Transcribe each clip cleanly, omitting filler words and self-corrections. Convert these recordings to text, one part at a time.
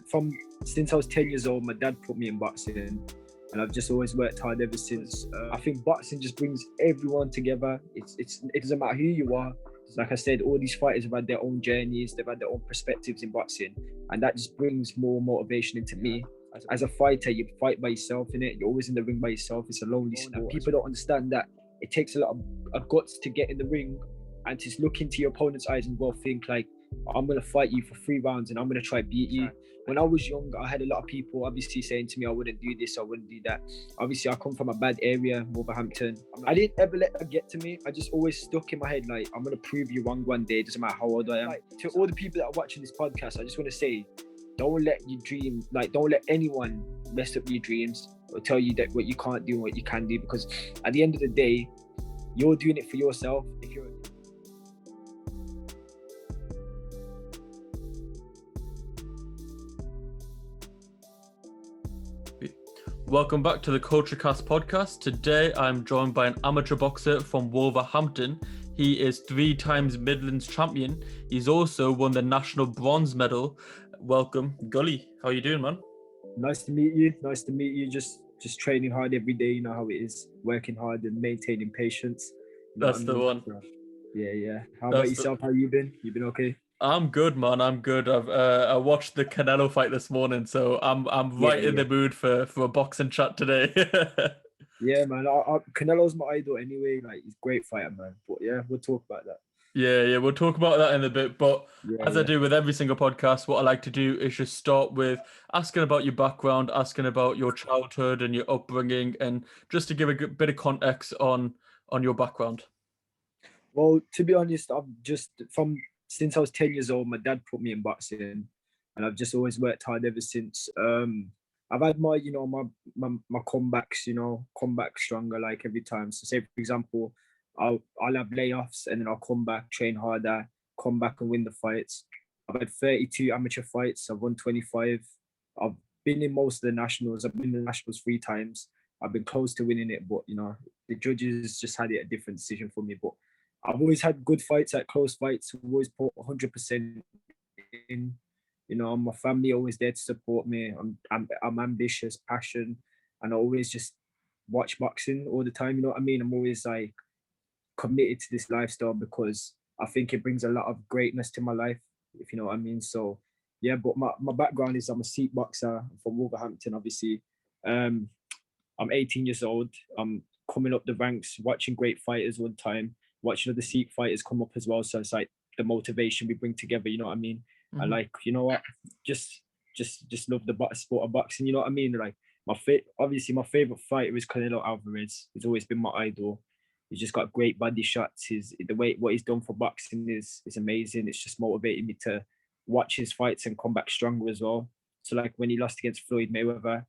from since I was 10 years old, my dad put me in boxing, and I've just always worked hard ever since. I think boxing just brings everyone together. It doesn't matter who you are. Like I said, all these fighters have had their own journeys, they've had their own perspectives in boxing, and that just brings more motivation into me. As a fighter, you fight by yourself, innit? You're always in the ring by yourself. It's a lonely sport. People don't understand that it takes a lot of guts to get in the ring and to look into your opponent's eyes and well think like, I'm going to fight you for 3 rounds and I'm going to try beat you. When I was young, I had a lot of people obviously saying to me, I wouldn't do this, I wouldn't do that. Obviously, I come from a bad area, Wolverhampton. I didn't ever let that get to me. I just always stuck in my head, like, I'm going to prove you wrong one day. It doesn't matter how old I am. Like, to all the people that are watching this podcast, I just want to say, don't let your dream, like, don't let anyone mess up your dreams or tell you that what you can't do and what you can do, because at the end of the day, you're doing it for yourself. If you're Welcome back to the KultureKast podcast. Today I'm joined by an amateur boxer from Wolverhampton. He is 3 times Midlands champion. He's also won the national bronze medal. Welcome, Gully. How are you doing, man? Nice to meet you. Nice to meet you. Just training hard every day. You know how it is. Working hard and maintaining patience. You know That's the one. Yeah. How about yourself? How you been? You been okay? I'm good, man. I'm good. I watched the Canelo fight this morning, so I'm right in the mood for a boxing chat today. Yeah, man. Canelo's my idol anyway. Like, he's a great fighter, man. But yeah, we'll talk about that. Yeah, we'll talk about that in a bit. But as I do with every single podcast, what I like to do is just start with asking about your background, asking about your childhood and your upbringing, and just to give a bit of context on your background. Well, to be honest, since I was 10 years old, my dad put me in boxing, and I've just always worked hard ever since. I've had my comebacks, come back stronger like every time. So say, for example, I'll have layoffs and then I'll come back, train harder, come back and win the fights. I've had 32 amateur fights. I've won 25. I've been in most of the nationals. I've been in the nationals 3 times. I've been close to winning it, but, the judges just had it a different decision for me. But I've always had good fights, like close fights. I've always put 100% in. My family always there to support me. I'm ambitious, passionate, and I always just watch boxing all the time. You know what I mean? I'm always like committed to this lifestyle because I think it brings a lot of greatness to my life, if you know what I mean. So yeah, but my background is I'm a Sikh boxer. I'm from Wolverhampton, obviously. I'm 18 years old. I'm coming up the ranks, watching great fighters all the time, watching other Sikh fighters come up as well. So it's like the motivation we bring together, you know what I mean? Mm-hmm. I like, you know what, just love the sport of boxing, you know what I mean? Like obviously my favorite fighter is Canelo Alvarez. He's always been my idol. He's just got great body shots. What he's done for boxing is amazing. It's just motivated me to watch his fights and come back stronger as well. So like when he lost against Floyd Mayweather,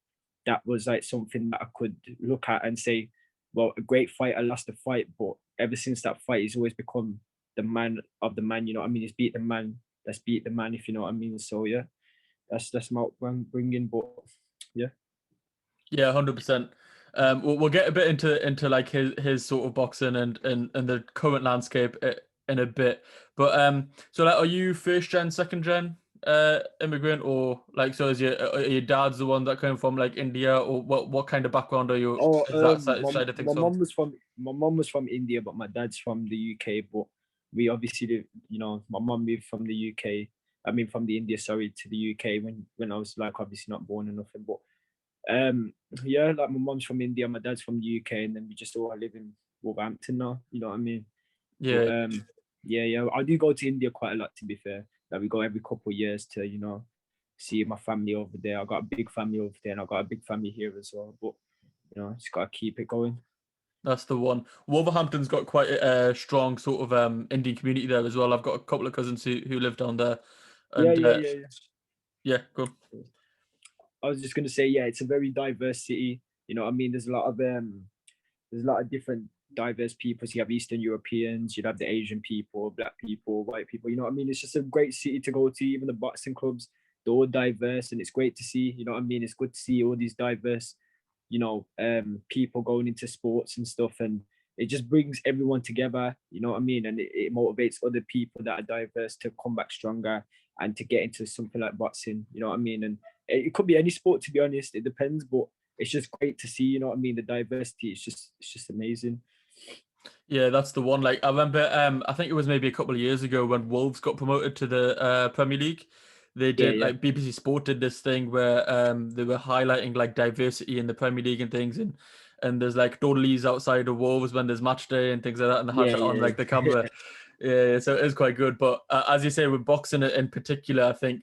that was like something that I could look at and say, well, a great fighter lost the fight, but ever since that fight, he's always become the man of the man. You know what I mean? He's beat the man. Let's beat the man, if you know what I mean. So yeah, that's my upbringing. But yeah. Yeah, 100%. We'll get a bit into like his sort of boxing and the current landscape in a bit. But so like, are you first gen, second gen immigrant, or like, so is your dad's the one that came from like India, or what kind of background are you? Side of things? My mom was from India, but my dad's from the UK. But we obviously, my mom moved from the UK. I mean, from the India, sorry, to the UK when I was like obviously not born or nothing. But yeah, like my mom's from India, my dad's from the UK, and then we just all live in Wolverhampton now. You know what I mean? Yeah. But, yeah. I do go to India quite a lot, to be fair. Like we go every couple of years to, see my family over there. I got a big family over there, and I got a big family here as well. But just gotta keep it going. That's the one. Wolverhampton's got quite a strong sort of Indian community there as well. I've got a couple of cousins who live down there. And, yeah. Yeah, go on. I was just gonna say, yeah, it's a very diverse city. You know what I mean? There's a lot of different diverse people. So you have Eastern Europeans, you'd have the Asian people, black people, white people. You know what I mean? It's just a great city to go to. Even the boxing clubs, they're all diverse, and it's great to see. You know what I mean? It's good to see all these diverse, people going into sports and stuff. And it just brings everyone together, you know what I mean? And it motivates other people that are diverse to come back stronger and to get into something like boxing, you know what I mean? And it could be any sport, to be honest, it depends, but it's just great to see, you know what I mean? The diversity, it's just amazing. Yeah, that's the one. Like I remember, I think it was maybe a couple of years ago when Wolves got promoted to the Premier League. They Yeah, did yeah, like BBC Sport did this thing where they were highlighting like diversity in the Premier League and things, and there's like Dudleys outside of Wolves when there's match day and things like that, and they had yeah, it on yeah. like the camera. Yeah, so it is quite good. But as you say, with boxing in particular, I think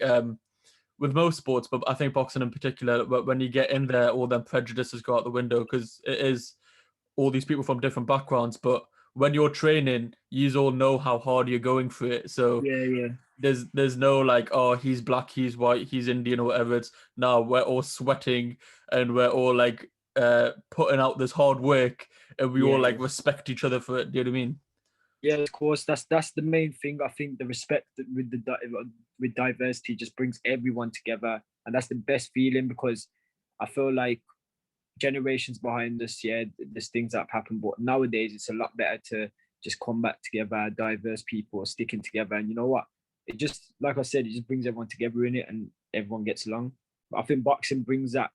with most sports, but I think boxing in particular, when you get in there, all them prejudices go out the window because it is all these people from different backgrounds. But when you're training, you all know how hard you're going for it. So Yeah, yeah. there's no like, oh, he's black, he's white, he's Indian or whatever. It's no, we're all sweating and we're all like putting out this hard work, and we all Yeah, like yeah. respect each other for it. Do you know what I mean? Yeah, of course. That's the main thing. I think the respect with with diversity just brings everyone together, and that's the best feeling because I feel like generations behind us, yeah, there's things that happen, but nowadays it's a lot better to just come back together, diverse people sticking together, and you know what? It just, like I said, it just brings everyone together in it, and everyone gets along. But I think boxing brings a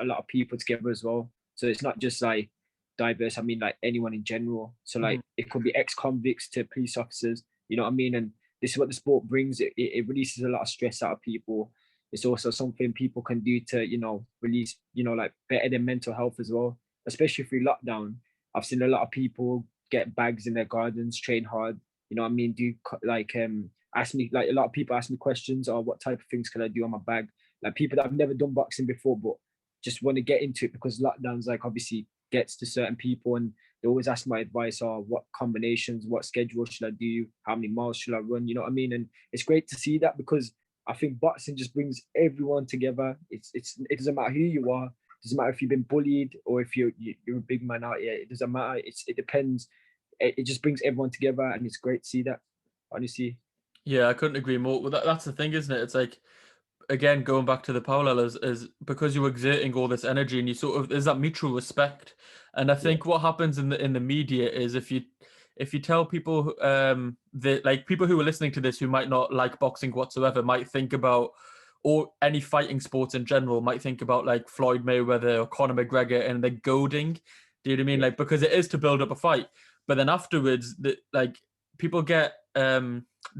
lot of people together as well. So it's not just like diverse. I mean, like anyone in general. So like it could be ex-convicts to police officers. You know what I mean? And this is what the sport brings. It releases a lot of stress out of people. It's also something people can do to, release, like better their mental health as well, especially through lockdown. I've seen a lot of people get bags in their gardens, train hard, you know what I mean? Do like, ask me, like a lot of people ask me questions or what type of things can I do on my bag? Like people that have never done boxing before, but just want to get into it because lockdowns like obviously gets to certain people and they always ask my advice or what combinations, what schedule should I do, how many miles should I run, you know what I mean? And it's great to see that because I think boxing just brings everyone together. It doesn't matter who you are. It doesn't matter if you've been bullied or if you're a big man out here. It doesn't matter. It depends. It just brings everyone together, and it's great to see that. Honestly. Yeah, I couldn't agree more. Well, that's the thing, isn't it? It's like, again, going back to the parallel is because you're exerting all this energy and you sort of, there's that mutual respect. And I Yeah. think what happens in the media is if you tell people that, like, people who are listening to this who might not like boxing whatsoever might think about, or any fighting sports in general might think about like Floyd Mayweather or Conor McGregor and the goading. Do you know what I mean? Yeah. Like, because it is to build up a fight, but then afterwards, like, people get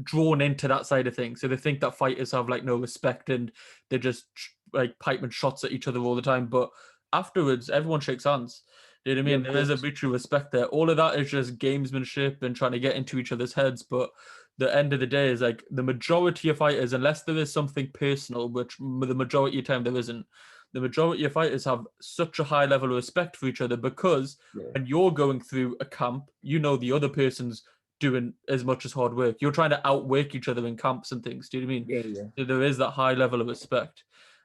drawn into that side of things. So they think that fighters have like no respect and they're just like piping shots at each other all the time. But afterwards, everyone shakes hands. Do you know what I Yeah. mean? Of There is a course. mutual respect there. All of that is just gamesmanship and trying to get into each other's heads. But the end of the day is like the majority of fighters, unless there is something personal, which the majority of the time there isn't, the majority of fighters have such a high level of respect for each other because Yeah. when you're going through a camp, you know the other person's doing as much as hard work. You're trying to outwork each other in camps and things. Do you know what I mean? Yeah. Yeah. So there is that high level of respect.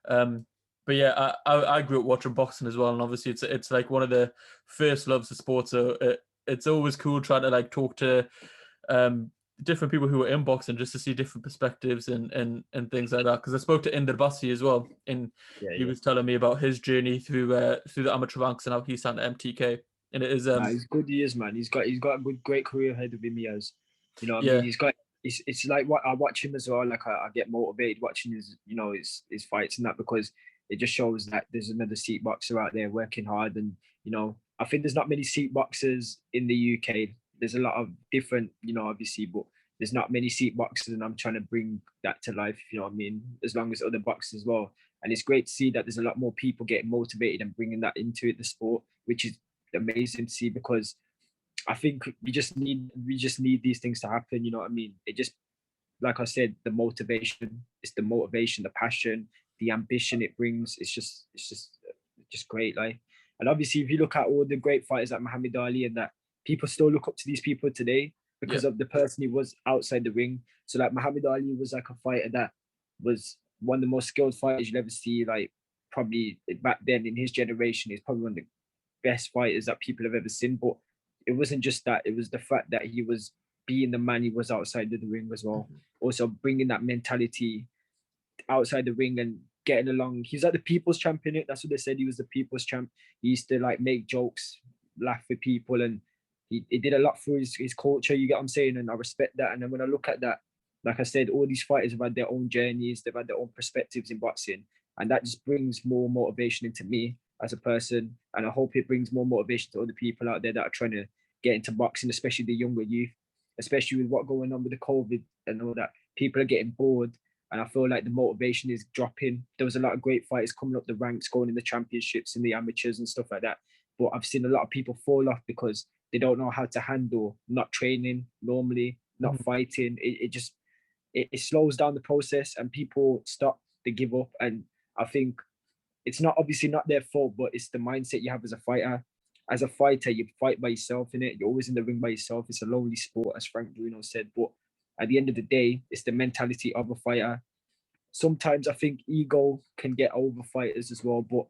But yeah, I grew up watching boxing as well, and obviously it's like one of the first loves of sports. So it's always cool trying to like talk to different people who are in boxing just to see different perspectives and things like that. Because I spoke to Inder Bassi as well, and Yeah. he Yeah. was telling me about his journey through the amateur ranks and how he signed to MTK. And it is Nah, he's good. He is, man. He's got a great career ahead of him. He has, you know what I mean. yeah, He's got. It's like what I watch him as well. Like I get motivated watching his fights and that because it just shows that there's another seat boxer out there working hard and I think there's not many seat boxers in the UK. There's a lot of different obviously, but there's not many seat boxers and I'm trying to bring that to life. You know what I mean? As long as other boxers as well. And it's great to see that there's a lot more people getting motivated and bringing that into it, the sport, which is amazing to see because I think we just need these things to happen. You know what I mean? It just like I said, the motivation, the passion, the ambition it brings. It's just great. Like, and obviously, if you look at all the great fighters like Muhammad Ali and that, people still look up to these people today yeah, because of the person he was outside the ring. So like Muhammad Ali was like a fighter that was one of the most skilled fighters you'll ever see. Like probably back then in his generation, he's probably one of the best fighters that people have ever seen. But it wasn't just that; it was the fact that he was being the man he was outside of the ring as well. Also bringing that mentality outside the ring and getting along. He's like the people's champion. That's what they said. He was the people's champ. He used to like make jokes, laugh with people, and he did a lot for his culture, you get what I'm saying? And I respect that. And then when I look at that, like I said, all these fighters have had their own journeys, they've had their own perspectives in boxing. And that just brings more motivation into me as a person. And I hope it brings more motivation to other people out there that are trying to get into boxing, especially the younger youth, especially with what going on with the COVID and all that. People are getting bored. And I feel like the motivation is dropping. There was a lot of great fighters coming up the ranks, going in the championships and the amateurs and stuff like that. But I've seen a lot of people fall off because they don't know how to handle not training normally, not fighting. It slows down the process and people stop, they give up. And I think it's not obviously not their fault, but it's the mindset you have as a fighter. As a fighter, you fight by yourself in it. You're always in the ring by yourself. It's a lonely sport, as Frank Bruno said. But at the end of the day, it's the mentality of a fighter. Sometimes I think ego can get over fighters as well, but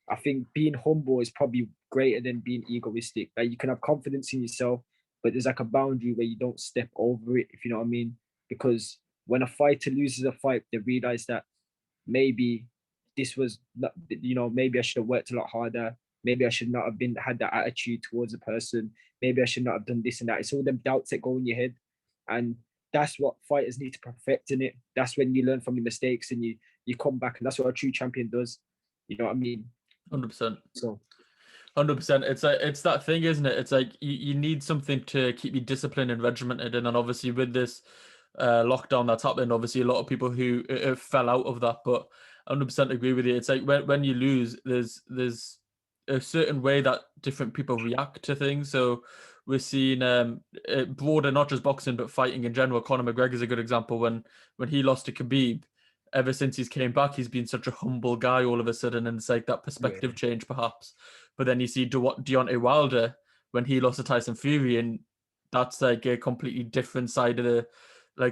I think being humble is probably greater than being egoistic. Like you can have confidence in yourself, but there's like a boundary where you don't step over it, if you know what I mean. Because when a fighter loses a fight, they realize that maybe this was not, maybe I should have worked a lot harder. Maybe I should not have had that attitude towards a person. Maybe I should not have done this and that. It's all them doubts that go in your head. And that's what fighters need to perfect in it. That's when you learn from your mistakes and you come back. And that's what a true champion does. You know what I mean? 100%. So 100%. It's that thing, isn't it? It's like you need something to keep you disciplined and regimented. And then obviously with this lockdown that's happened, obviously a lot of people who fell out of that. But 100% agree with you. It's like when you lose, there's a certain way that different people react to things. So we're seeing broader, not just boxing, but fighting in general. Conor McGregor's a good example. When he lost to Khabib, ever since he's came back, he's been such a humble guy all of a sudden, and it's like that perspective change perhaps. But then you see Deontay Wilder when he lost to Tyson Fury, and that's like a completely different side of the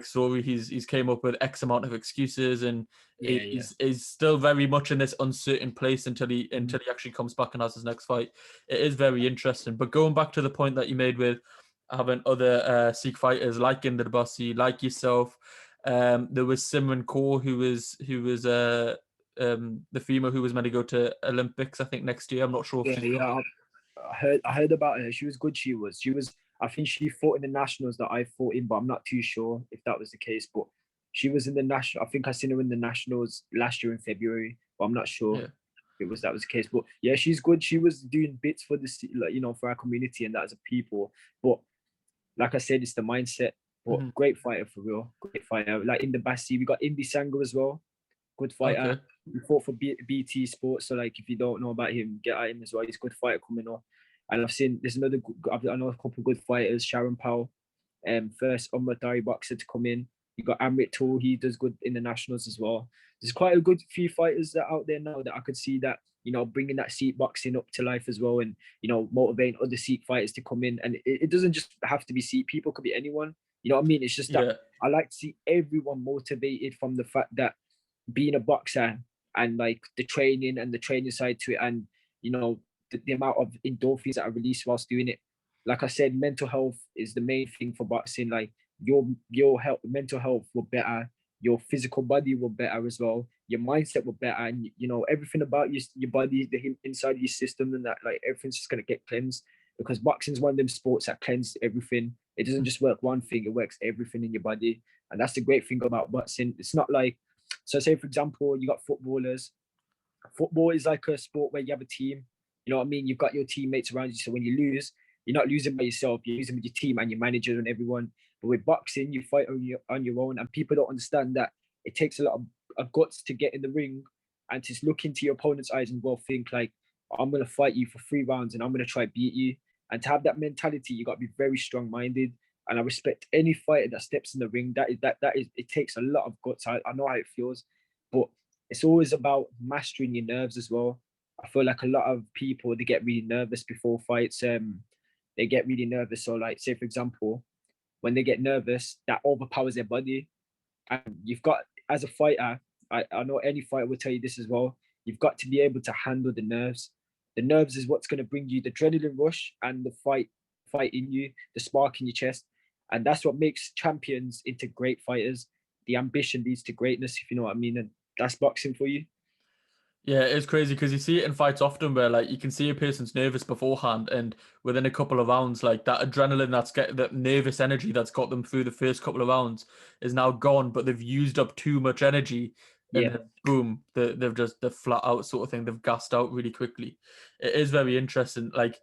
story. He's came up with X amount of excuses, and is still very much in this uncertain place until he actually comes back and has his next fight. It is very interesting. But going back to the point that you made with having other Sikh fighters like Inder Bassi, like yourself, there was Simran Kaur who was the female who was meant to go to Olympics, I think, next year. I'm not sure if she's I heard about her. She was good. She was. I think she fought in the nationals that I fought in, but I'm not too sure if that was the case. But she was in the national. I think I seen her in the nationals last year in February, but I'm not sure if that was the case. But yeah, she's good. She was doing bits for for our community and that as a people. But like I said, it's the mindset. But great fighter for real. Great fighter. Like in the Bassi, we got Indy Sangha as well. Good fighter. Okay. He fought for BT Sports. So like, if you don't know about him, get at him as well. He's a good fighter coming up. And I've seen there's I know a couple of good fighters. Sharon Powell, first Umar boxer to come in. You got Amrit Tool. He does good in the nationals as well. There's quite a good few fighters that out there now that I could see that bringing that Sikh boxing up to life as well, and motivating other Sikh fighters to come in. And it doesn't just have to be Sikh. People could be anyone. You know what I mean? It's just that I like to see everyone motivated from the fact that being a boxer and like the training and the training side to it, and the amount of endorphins that are released whilst doing it. Like I said, mental health is the main thing for boxing. Like your health, mental health will better, your physical body will better as well, your mindset will better, and everything about your body, the inside your system, and that, like, everything's just gonna get cleansed, because boxing is one of them sports that cleanses everything. It doesn't just work one thing; it works everything in your body, and that's the great thing about boxing. It's not like, so say for example, you got footballers. Football is like a sport where you have a team. You know what I mean? You've got your teammates around you. So when you lose, you're not losing by yourself. You're losing with your team and your manager and everyone. But with boxing, you fight on your own. And people don't understand that it takes a lot of guts to get in the ring and to look into your opponent's eyes and think like, I'm going to fight you for 3 rounds and I'm going to try beat you. And to have that mentality, you got to be very strong-minded. And I respect any fighter that steps in the ring. That is it takes a lot of guts. I know how it feels, but it's always about mastering your nerves as well. I feel like a lot of people, they get really nervous before fights. They get really nervous. So like, say for example, when they get nervous, that overpowers their body. And you've got, as a fighter, I know any fighter will tell you this as well, you've got to be able to handle the nerves. The nerves is what's going to bring you the adrenaline rush and the fight in you, the spark in your chest. And that's what makes champions into great fighters. The ambition leads to greatness, if you know what I mean. And that's boxing for you. Yeah, it's crazy because you see it in fights often where like you can see a person's nervous beforehand, and within a couple of rounds, like that adrenaline that nervous energy that's got them through the first couple of rounds is now gone, but they've used up too much energy, and Yeah, then boom, they're flat out sort of thing. They've gassed out really quickly. It is very interesting. Like,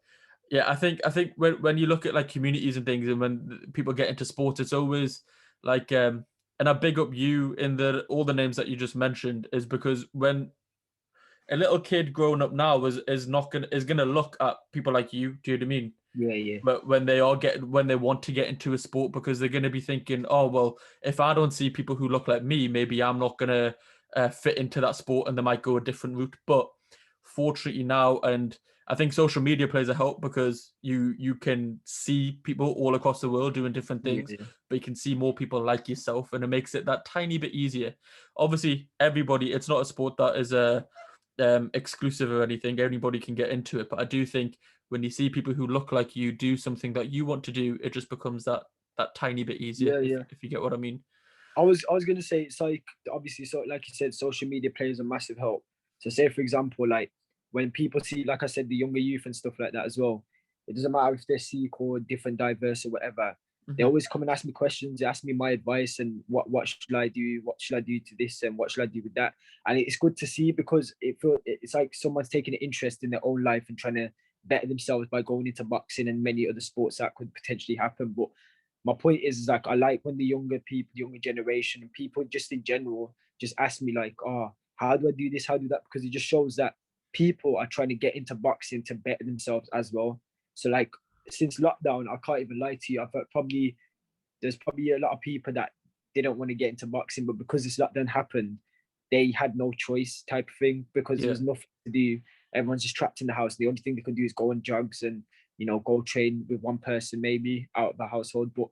yeah, I think when you look at like communities and things, and when people get into sports, it's always like and I big up you in the all the names that you just mentioned is because when a little kid growing up now is gonna look at people like you. Do you know what I mean? yeah, But when they want to get into a sport, because they're gonna be thinking, oh well, if I don't see people who look like me, maybe I'm not gonna fit into that sport, and they might go a different route. But fortunately now, and I think social media plays a help because you can see people all across the world doing different yeah, things, yeah, but you can see more people like yourself, and it makes it that tiny bit easier. Obviously, everybody, it's not a sport that is a exclusive or anything. Anybody can get into it, but I do think when you see people who look like you do something that you want to do, it just becomes that tiny bit easier. yeah, If yeah. if you get what I mean. I was gonna say it's like obviously so like you said, social media plays a massive help. So say for example, like when people see, like I said, the younger youth and stuff like that as well, it doesn't matter if they're Sikh or different, diverse or whatever. They Hmm. always come and ask me questions, they ask me my advice and what should I do, what should I do to this and what should I do with that. And it's good to see because it's like someone's taking an interest in their own life and trying to better themselves by going into boxing and many other sports that could potentially happen. But my point is like I like when the younger people, the younger generation, and people just in general just ask me like, oh, how do I do this? How do that? Because it just shows that people are trying to get into boxing to better themselves as well. So like since lockdown, I can't even lie to you. I've probably there's probably a lot of people that didn't want to get into boxing, but because this lockdown happened, they had no choice type of thing because there Yeah, was nothing to do. Everyone's just trapped in the house. The only thing they could do is go on drugs and go train with one person maybe out of the household. But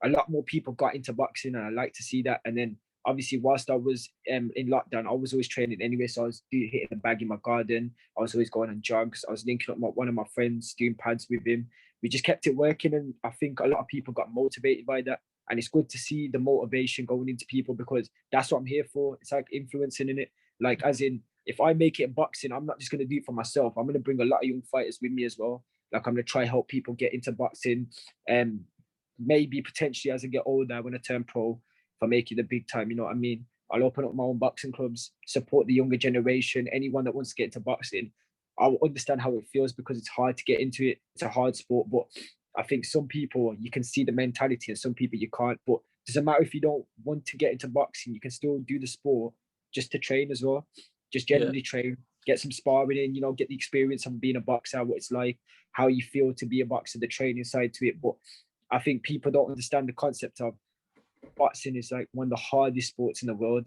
a lot more people got into boxing, and I like to see that. And then obviously, whilst I was in lockdown, I was always training anyway. So I was hitting the bag in my garden. I was always going on jogs. I was linking up one of my friends, doing pads with him. We just kept it working, and I think a lot of people got motivated by that. And it's good to see the motivation going into people because that's what I'm here for. It's like influencing in it. Like as in, if I make it in boxing, I'm not just gonna do it for myself. I'm gonna bring a lot of young fighters with me as well. Like I'm gonna try help people get into boxing. Maybe potentially as I get older, when I turn pro, if I make it the big time, you know what I mean? I'll open up my own boxing clubs, support the younger generation, anyone that wants to get into boxing. I'll understand how it feels because it's hard to get into it. It's a hard sport, but I think some people you can see the mentality and some people you can't. But it doesn't matter if you don't want to get into boxing, you can still do the sport just to train as well. Just yeah, generally train, get some sparring in, get the experience of being a boxer, what it's like, how you feel to be a boxer, the training side to it. But I think people don't understand the concept of boxing is like one of the hardest sports in the world.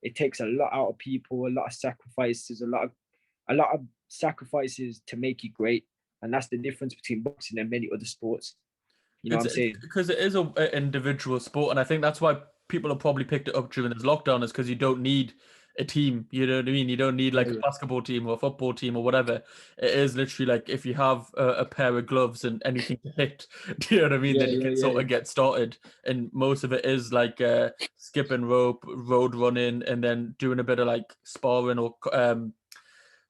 It takes a lot out of people, a lot of sacrifices, a lot of sacrifices to make you great. And that's the difference between boxing and many other sports. You know what it's I'm saying? because it is a individual sport, and I think that's why people have probably picked it up during this lockdown, is because you don't need a team. You know what I mean? You don't need Yeah, like a yeah, basketball team or a football team or whatever. It is literally like if you have a pair of gloves and anything to hit, do you know what I mean? yeah, Then you yeah, can yeah, sort yeah. of get started. And most of it is like skipping rope, road running, and then doing a bit of like sparring or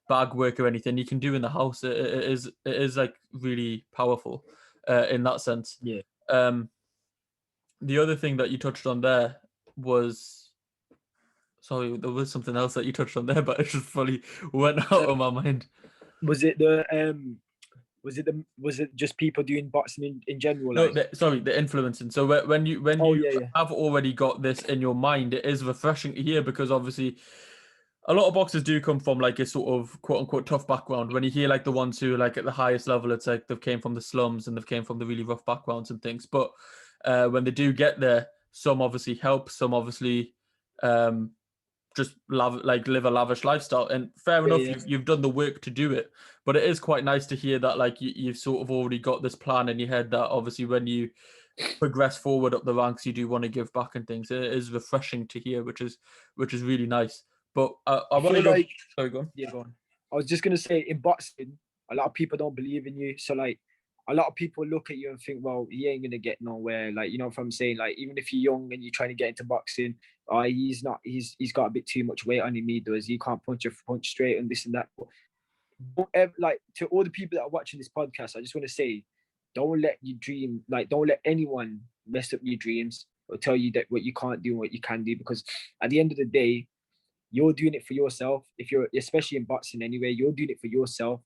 bag work or anything you can do in the house. It is like really powerful in that sense. Yeah. Um, the other thing that you touched on there was, sorry, there was something else that you touched on there, but it just fully went out of my mind. Was it the was it just people doing boxing in general? No, Like, sorry, the influencing. So when oh you yeah, yeah, have already got this in your mind, it is refreshing to hear because obviously a lot of boxers do come from like a sort of quote unquote tough background. When you hear like the ones who are like at the highest level, it's like they've came from the slums and they've came from the really rough backgrounds and things. But when they do get there, some obviously help, some obviously um, just live a lavish lifestyle. And fair yeah, enough, yeah, you've done the work to do it. But it is quite nice to hear that like you've sort of already got this plan in your head that obviously when you progress forward up the ranks, you do want to give back and things. It is refreshing to hear, which is really nice. But I I want to feel go. like Sorry, go on. yeah, go on. I was just gonna say in boxing, a lot of people don't believe in you. So like a lot of people look at you and think, well, he ain't gonna get nowhere. Like, you know what I'm saying? Like, even if you're young and you're trying to get into boxing, he's got a bit too much weight on him. He does. He can't punch straight and this and that. But don't ever, like, to all the people that are watching this podcast, I just want to say, don't let your dream, like, don't let anyone mess up your dreams or tell you that what you can't do and what you can do, because at the end of the day, you're doing it for yourself. If you're, especially in boxing anyway, you're doing it for yourself.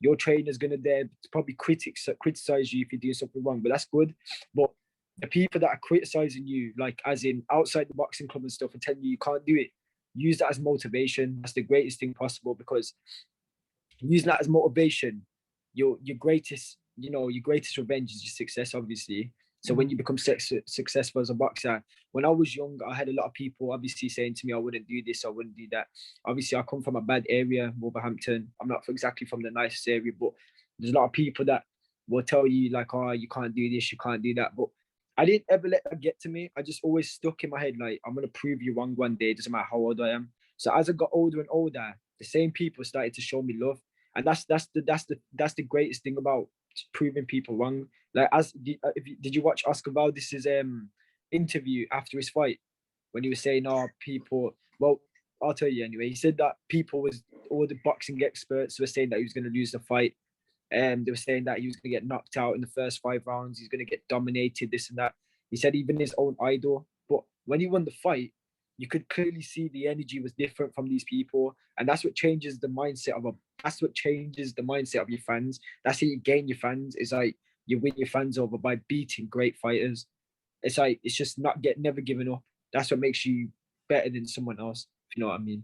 Your trainer's gonna there probably criticize you if you're doing something wrong, but that's good. But the people that are criticizing you, like as in outside the boxing club and stuff, and telling you can't do it, use that as motivation. That's the greatest thing possible, because using that as motivation, your greatest, your greatest revenge is your success, obviously. So when you become successful as a boxer, when I was young, I had a lot of people obviously saying to me, I wouldn't do this, I wouldn't do that. Obviously, I come from a bad area, Wolverhampton. I'm not exactly from the nicest area, but there's a lot of people that will tell you like, oh, you can't do this, you can't do that. But I didn't ever let that get to me. I just always stuck in my head, like, I'm going to prove you wrong one day. It doesn't matter how old I am. So as I got older and older, the same people started to show me love. And that's the greatest thing about proving people wrong. Like, did you watch Oscar Valdez's interview after his fight when he was saying, "Oh, people." Well, I'll tell you anyway. He said that all the boxing experts were saying that he was going to lose the fight, and they were saying that he was going to get knocked out in the first 5 rounds. He's going to get dominated, this and that. He said even his own idol. But when he won the fight, you could clearly see the energy was different from these people, and that's what changes the mindset of your fans. That's how you gain your fans. It's like you win your fans over by beating great fighters. It's like, it's just never giving up. That's what makes you better than someone else, if you know what I mean.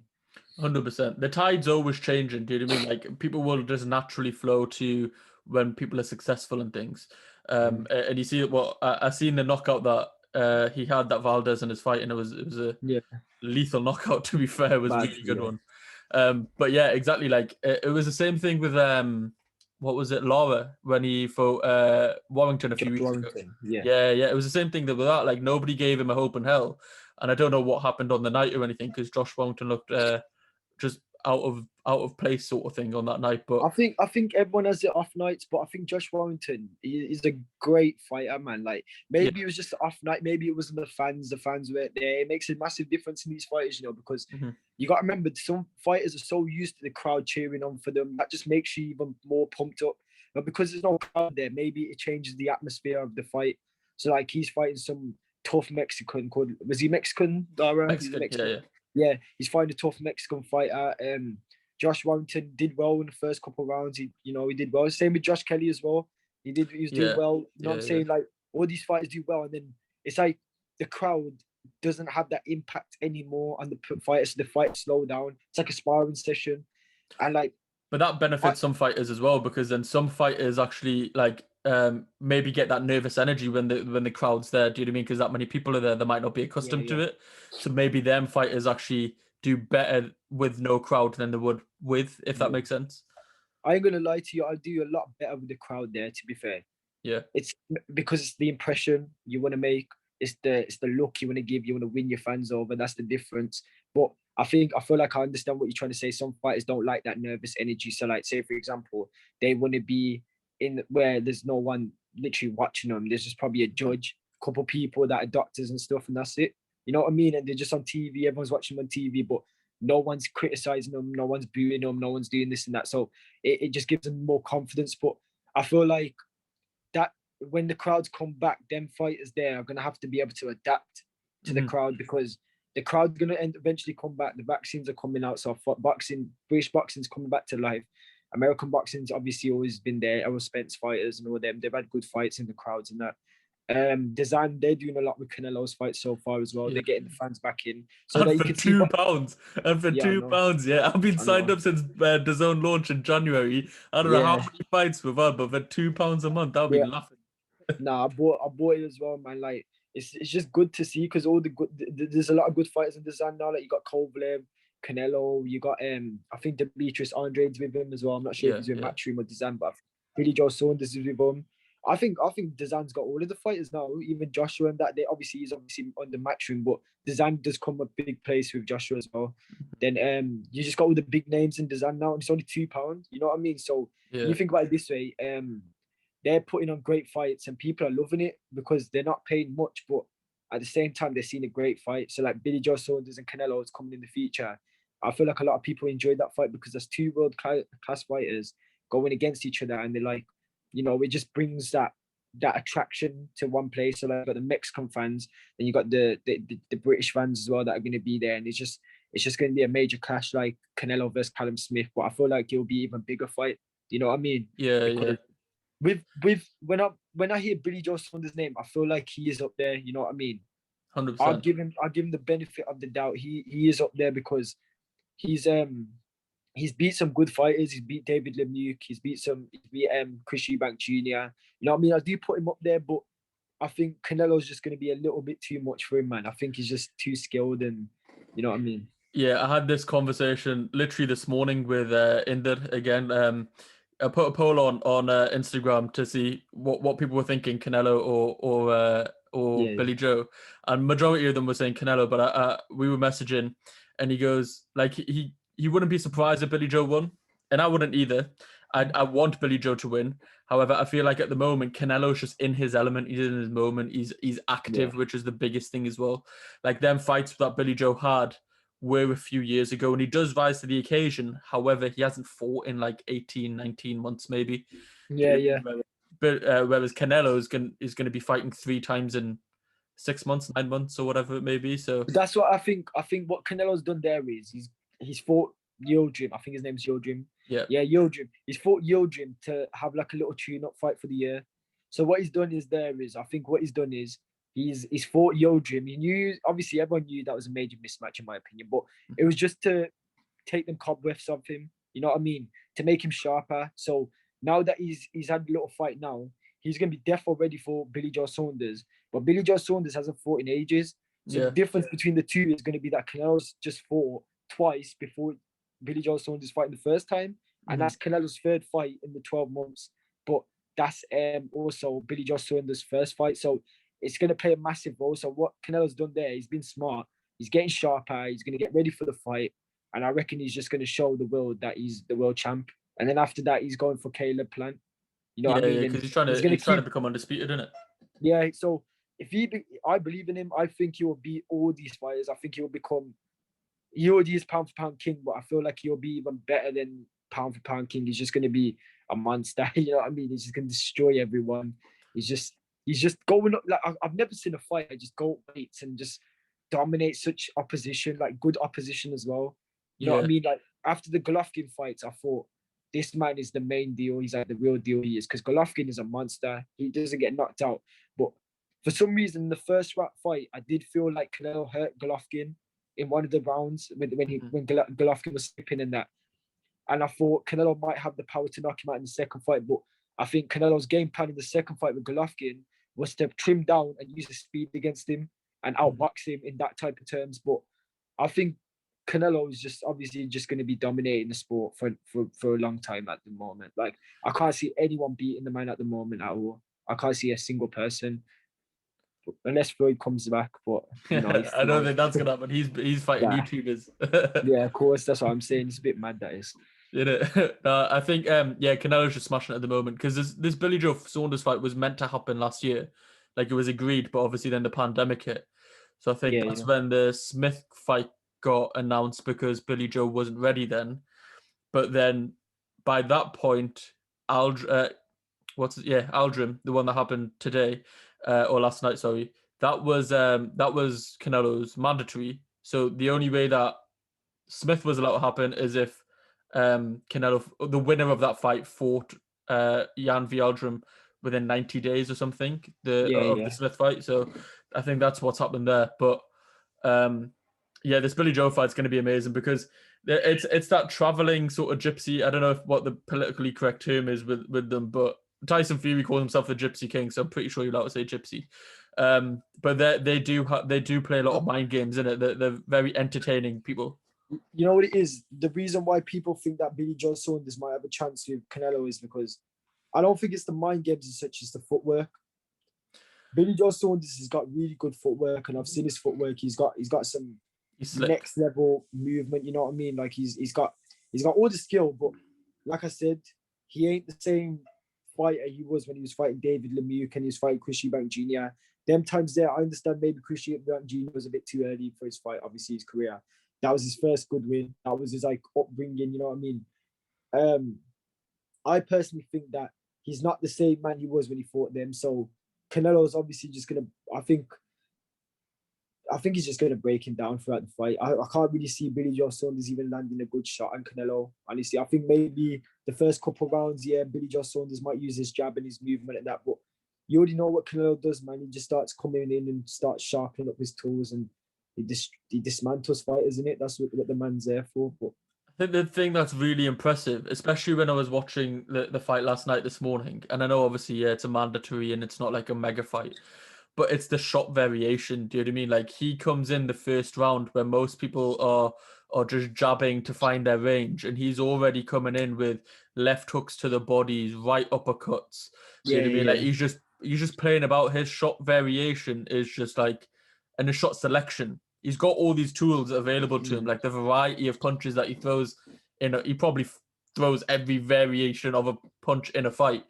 100%. The tide's always changing. Do you know what I mean? Like, people will just naturally flow to when people are successful and things. And you see what I seen the knockout that he had, that Valdez in his fight, and it was a lethal knockout. To be fair, it was a really good one. But yeah, exactly. Like, it was the same thing with what was it, Lara, when he fought Warrington a few weeks ago. Yeah. It was the same thing with that. Like, nobody gave him a hope in hell, and I don't know what happened on the night or anything, because Josh Warrington looked just out of place sort of thing on that night. But I think everyone has their off nights, but I think Josh Warrington is a great fighter, man. Like, maybe it was just an off night, maybe it wasn't the fans weren't there. It makes a massive difference in these fighters, because you got to remember, some fighters are so used to the crowd cheering on for them, that just makes you even more pumped up. But because there's no crowd there, maybe it changes the atmosphere of the fight. So like, he's fighting some tough Mexican called, was he Mexican, Dara? Mexican. Yeah, he's fighting a tough Mexican fighter. Josh Warrington did well in the first couple of rounds. He did well. Same with Josh Kelly as well. He was doing well. You know what I'm saying? Like, all these fighters do well, and then it's like the crowd doesn't have that impact anymore on the fighters. The fight slow down. It's like a sparring session, and like. But that benefits some fighters as well, because then some fighters actually like maybe get that nervous energy when the crowd's there. Do you know what I mean? Because that many people are there, they might not be accustomed to it. So maybe them fighters actually do better with no crowd than they would with, if that makes sense. I ain't gonna lie to you, I do a lot better with the crowd there, to be fair. Yeah. It's because it's the impression you want to make. It's the look you want to give. You want to win your fans over. That's the difference. But I feel like I understand what you're trying to say. Some fighters don't like that nervous energy. So like, say for example, they want to be in where there's no one literally watching them. There's just probably a judge, a couple people that are doctors and stuff, and that's it. You know what I mean? And they're just on TV. Everyone's watching them on TV, but no one's criticizing them. No one's booing them. No one's doing this and that. So it just gives them more confidence. But I feel like that when the crowds come back, them fighters there are going to have to be able to adapt to the crowd, because the crowd's going to eventually come back. The vaccines are coming out. So British boxing's coming back to life. American boxing's obviously always been there. Errol Spence fighters and all them. They've had good fights in the crowds and that. Design, they're doing a lot with Canelo's fights so far as well. They're getting the fans back in. So and that for £2. And for £2, I've been signed up since DAZN launch in January. I don't know how many fights we've had, but for £2 a month, I'll be laughing. Nah, I bought it as well, man. Like, it's just good to see, because all the good, there's a lot of good fighters in Design now. Like, you got Kovalev, Canelo, you got I think Demetrius Andre's with him as well. I'm not sure if he's with Matchroom or Design, but Billy Joe Saunders is with him. I think Dazan's got all of the fighters now, even Joshua and that. He's obviously on the Matchroom, but Dazan does come a big place with Joshua as well. Then you just got all the big names in Dazan now, and it's only £2. You know what I mean? So you think about it this way, they're putting on great fights, and people are loving it because they're not paying much, but at the same time, they're seeing a great fight. So like Billy Joe Saunders and Canelo is coming in the future. I feel like a lot of people enjoyed that fight because there's two world class fighters going against each other, and they're like, it just brings that attraction to one place. So like, you got the Mexican fans, then you got the British fans as well that are going to be there, and it's just going to be a major clash, like Canelo versus Callum Smith. But I feel like it'll be even bigger fight. You know what I mean? Yeah, because yeah. with when I hear Billy Joe Saunders' name, I feel like he is up there. You know what I mean? 100%. I'll give him the benefit of the doubt. He is up there because he's beat some good fighters. He's beat David Lemieux. He's beat Chris Eubank Jr. You know what I mean? I do put him up there, but I think Canelo's just going to be a little bit too much for him, man. I think he's just too skilled, and you know what I mean? Yeah, I had this conversation literally this morning with Inder again. I put a poll on Instagram to see what people were thinking, Canelo or Yeah, Billy Joe, and majority of them were saying Canelo. But we were messaging, and he goes like he wouldn't be surprised if Billy Joe won, and I wouldn't either. I want Billy Joe to win. However, I feel like at the moment Canelo's just in his element. He's in his moment. He's active, which is the biggest thing as well. Like them fights that Billy Joe had were a few years ago, and he does rise to the occasion. However, he hasn't fought in like 18, 19 months maybe. yeah. But whereas Canelo is going to be fighting 3 times in 6 months, 9 months, or whatever it may be. So That's what I think. I think what Canelo's done there is he's fought Yildirim. I think his name's Yildirim. yeah, Yildirim. He's fought Yildirim to have like a little tune-up fight for the year. So what he's done is I think what he's done is he's fought Yildirim. He knew, obviously everyone knew that was a major mismatch in my opinion, but it was just to take them cobwebs off him. You know what I mean? To make him sharper. So now that he's had a little fight now, he's gonna be definitely ready for Billy Joe Saunders. But Billy Joe Saunders hasn't fought in ages. So the difference between the two is going to be that Canelo's just fought twice before Billy Joe Saunders fighting the first time, and that's Canelo's third fight in the 12 months. But that's also Billy Joe Saunders' first fight, so it's going to play a massive role. So what Canelo's done there, he's been smart. He's getting sharper. He's going to get ready for the fight, and I reckon he's just going to show the world that he's the world champ. And then after that, he's going for Caleb Plant. You know what I mean? because he's trying to become undisputed, isn't it? Yeah, so I believe in him. I think he will beat all these fighters. I think he already is pound for pound king, but I feel like he'll be even better than pound for pound king. He's just going to be a monster. You know what I mean? He's just going to destroy everyone. He's just going up. Like I've never seen a fighter just go weights and just dominate such opposition, like good opposition as well. You know what I mean? Like after the Golovkin fights, I thought this man is the main deal. He's like the real deal. He is, because Golovkin is a monster. He doesn't get knocked out, but for some reason, in the first fight, I did feel like Canelo hurt Golovkin in one of the rounds when Golovkin was slipping in that. And I thought Canelo might have the power to knock him out in the second fight. But I think Canelo's game plan in the second fight with Golovkin was to trim down and use his speed against him and outbox him in that type of terms. But I think Canelo is just obviously just going to be dominating the sport for a long time at the moment. Like I can't see anyone beating the man at the moment at all. I can't see a single person. Unless Floyd comes back, but I don't think that's gonna happen. He's fighting YouTubers. Yeah, of course, that's what I'm saying. It's a bit mad, that is. I think Canelo's just smashing it at the moment because this Billy Joe Saunders fight was meant to happen last year, like it was agreed, but obviously then the pandemic hit. So I think that's when the Smith fight got announced because Billy Joe wasn't ready then. But then by that point, Aldrim, the one that happened today. Or last night, sorry. That was Canelo's mandatory. So the only way that Smith was allowed to happen is if Canelo, the winner of that fight, fought Jan Aldrim within 90 days or something the Smith fight. So I think that's what's happened there. But this Billy Joe fight's going to be amazing because it's that traveling sort of gypsy. I don't know what the politically correct term is with them, but Tyson Fury calls himself the Gypsy King, so I'm pretty sure you're allowed to say Gypsy. But they do play a lot of mind games in it. They're very entertaining people. You know what it is? The reason why people think that Billy Joe Saunders might have a chance with Canelo is because I don't think it's the mind games as such as the footwork. Billy Joe Saunders has got really good footwork, and I've seen his footwork. He's got some next level movement. You know what I mean? Like he's got all the skill, but like I said, he ain't the same fighter he was when he was fighting David Lemieux and he was fighting Chris Eubank Jr. them times there, I understand maybe Christian Jr. was a bit too early for his fight, obviously his career. That was his first good win. That was his like upbringing, you know what I mean? I personally think that he's not the same man he was when he fought them. So Canelo's obviously just gonna, I think he's just gonna break him down throughout the fight. I can't really see Billy Joe Saunders even landing a good shot on Canelo. Honestly, I think maybe the first couple of rounds, yeah, Billy Joe Saunders might use his jab and his movement and that, but you already know what Canelo does, man. He just starts coming in and starts sharpening up his tools, and he dismantles fighters, isn't it? That's what the man's there for. But I think the thing that's really impressive, especially when I was watching the fight last night this morning, and I know obviously, yeah, it's a mandatory and it's not like a mega fight, but it's the shot variation. Do you know what I mean? Like, he comes in the first round where most people are just jabbing to find their range, and he's already coming in with left hooks to the bodies, right uppercuts. Do you know what I mean? Like, he's just playing about. His shot variation is just like, and the shot selection. He's got all these tools available to him, like the variety of punches that he throws he probably throws every variation of a punch in a fight,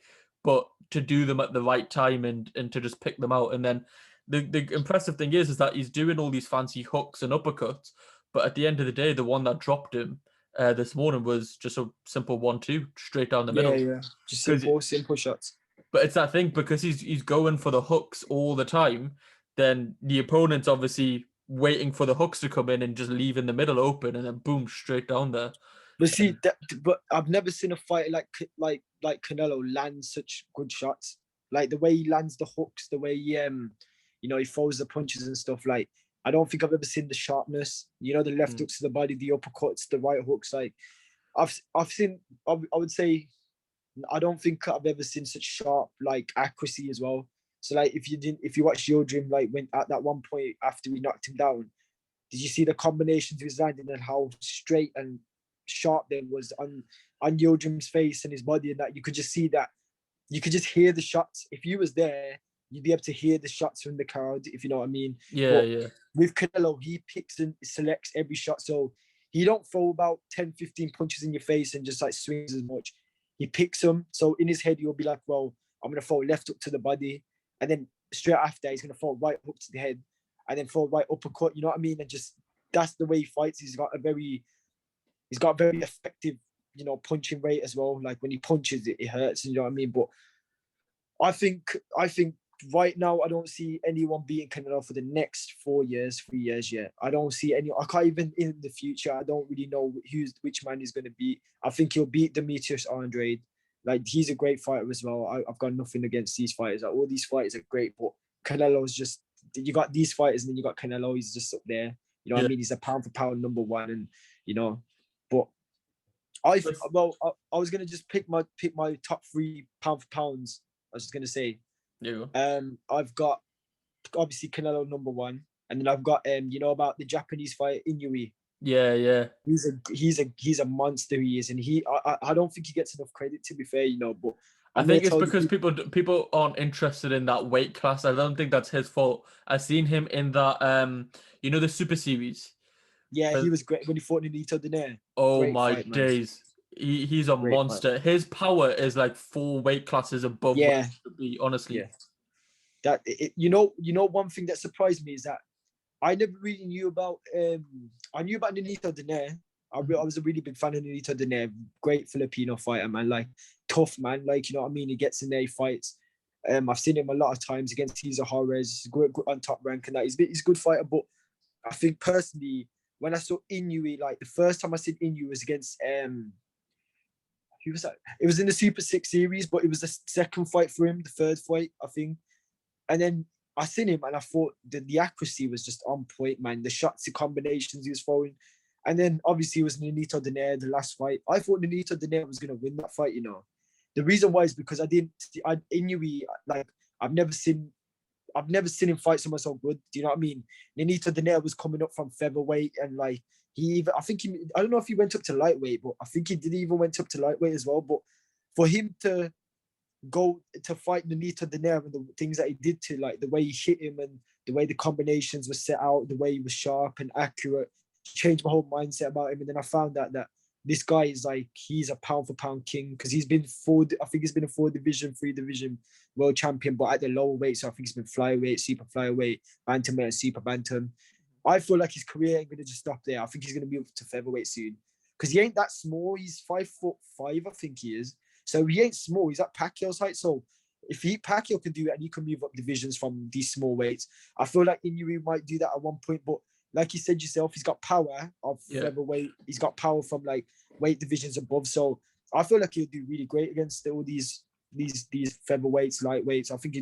but to do them at the right time and to just pick them out. And then the impressive thing is that he's doing all these fancy hooks and uppercuts, but at the end of the day, the one that dropped him this morning was just a simple 1-2 straight down the middle. Yeah, just simple shots. But it's that thing, because he's going for the hooks all the time, then the opponent's obviously waiting for the hooks to come in and just leaving the middle open, and then boom, straight down there. But see, but I've never seen a fighter like Canelo land such good shots. Like the way he lands the hooks, the way he he throws the punches and stuff. Like, I don't think I've ever seen the sharpness. You know, the left hooks to the body, the uppercuts, the right hooks. Like, I've seen. I would say, I don't think I've ever seen such sharp like accuracy as well. So like, if you watch Your Dream, like when at that one point after we knocked him down, did you see the combinations he was landing and how straight and sharp there was on Yildirim's face and his body, and that you could just see that, you could just hear the shots. If you was there, you'd be able to hear the shots from the crowd, if you know what I mean. Yeah, yeah. With Canelo, he picks and selects every shot. So he don't throw about 10, 15 punches in your face and just like swings as much. He picks them. So in his head, he'll be like, well, I'm going to throw left hook to the body. And then straight after, he's going to throw right hook to the head. And then throw right uppercut, you know what I mean? And just, that's the way he fights. He's got a very effective, punching rate as well. Like when he punches, it hurts, you know what I mean? But I think right now, I don't see anyone beating Canelo for the next 3 years yet. I don't see any. I can't even in the future. I don't really know which man he's going to beat. I think he'll beat Demetrius Andrade. Like, he's a great fighter as well. I've got nothing against these fighters. Like, all these fighters are great, but Canelo's just, you got these fighters and then you got Canelo. He's just up there. You know what I mean? He's a pound for pound number one, and but I was gonna just pick my top 3 pound for pounds. I was just gonna say. Yeah. I've got obviously Canelo number 1, and then I've got about the Japanese fighter Inoue. Yeah. He's a monster, he is, and I don't think he gets enough credit, to be fair, but I think it's because people aren't interested in that weight class. I don't think that's his fault. I've seen him in that the Super Series. Yeah, he was great when he fought Nonito Donaire. Oh, great my fight, days. He's a great monster. Fight. His power is like 4 weight classes above what it should be, honestly. Yeah. That one thing that surprised me is that I never really knew about I knew about Nonito Donaire. I was a really big fan of Nonito Donaire. Great Filipino fighter, man. Like, tough, man. Like, you know what I mean? He gets in there, he fights. I've seen him a lot of times against Cesar Juarez. He's good on top rank and that. He's a good fighter, but I think personally, when I saw Inoue, like the first time I seen Inoue was against who was that? It was in the Super 6 series, but it was the second fight for him, the third fight, I think. And then I seen him and I thought the accuracy was just on point, man. The shots, the combinations he was throwing. And then obviously it was Nonito Donaire, the last fight. I thought Nonito Donaire was going to win that fight, The reason why is because Inoue, like, I've never seen him fight someone so good. Do you know what I mean? Nonito Donaire was coming up from featherweight, and like I don't know if he went up to lightweight, but I think he did even went up to lightweight as well. But for him to go to fight Nonito Donaire and the things that he did to, like, the way he hit him and the way the combinations were set out, the way he was sharp and accurate, changed my whole mindset about him. And then I found out that this guy is like, he's a pound for pound king, because I think he's been a 3 division world champion, but at the lower weight. So I think he's been flyweight, super flyweight, bantamweight, and super bantam. I feel like his career ain't gonna just stop there. I think he's gonna move to featherweight soon, because he ain't that small. He's 5'5", I think he is. So he ain't small. He's at Pacquiao's height. So if Pacquiao can do it and he can move up divisions from these small weights, I feel like Inoue might do that at one point. But like you said yourself, he's got power of featherweight. He's got power from like weight divisions above. So I feel like he'll do really great against all these featherweights, lightweights. I think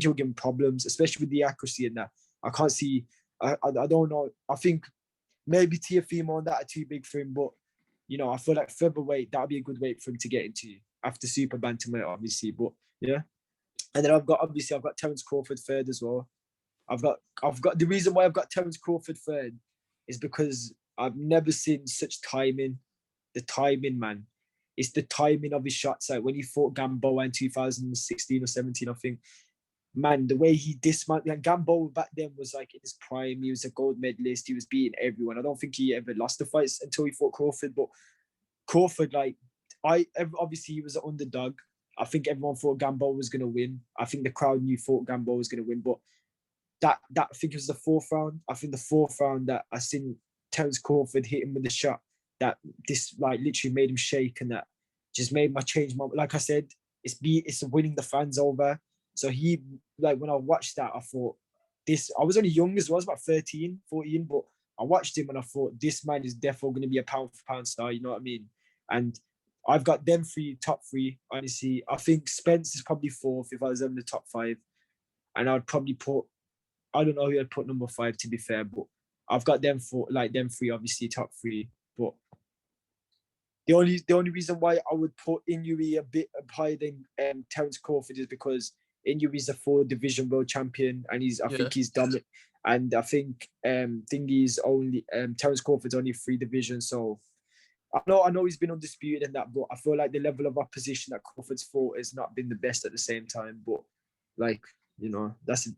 he'll give him problems, especially with the accuracy and that. I can't see. I don't know. I think maybe Teofimo and that are too big for him, but you know, I feel like featherweight, that'd be a good weight for him to get into after super bantamweight, obviously. But yeah, and then I've got Terence Crawford third as well. I've got the reason why I've got Terence Crawford third is because I've never seen such timing. The timing, man. It's the timing of his shots. Like when he fought Gamboa in 2016 or 17, I think. Man, the way he dismantled, and Gamboa back then was like in his prime. He was a gold medalist. He was beating everyone. I don't think he ever lost the fights until he fought Crawford. But Crawford, like, obviously he was an underdog. I think everyone thought Gamboa was going to win. I think the crowd knew thought Gamboa was going to win. But that I think it was the fourth round. I think the fourth round that I seen Terence Crawford hit him with the shot that this like literally made him shake, and that just made my change. Like I said, it's winning the fans over. So he, like, when I watched that, I thought I was only young as well. I was about 13, 14, but I watched him and I thought this man is definitely going to be a pound for pound star. You know what I mean? And I've got them top three, honestly. I think Spence is probably fourth if I was in the top five. And I'd probably I don't know who I'd put number 5, to be fair, but I've got them three, obviously top three. But the only reason why I would put Inoue a bit higher than Terence Crawford is because Inouye's a 4-division world champion, and I think he's dominant. And I think Thingy's only Terence Crawford's only 3 divisions. So I know he's been undisputed in that, but I feel like the level of opposition that Crawford's fought has not been the best at the same time. But like, you know, it's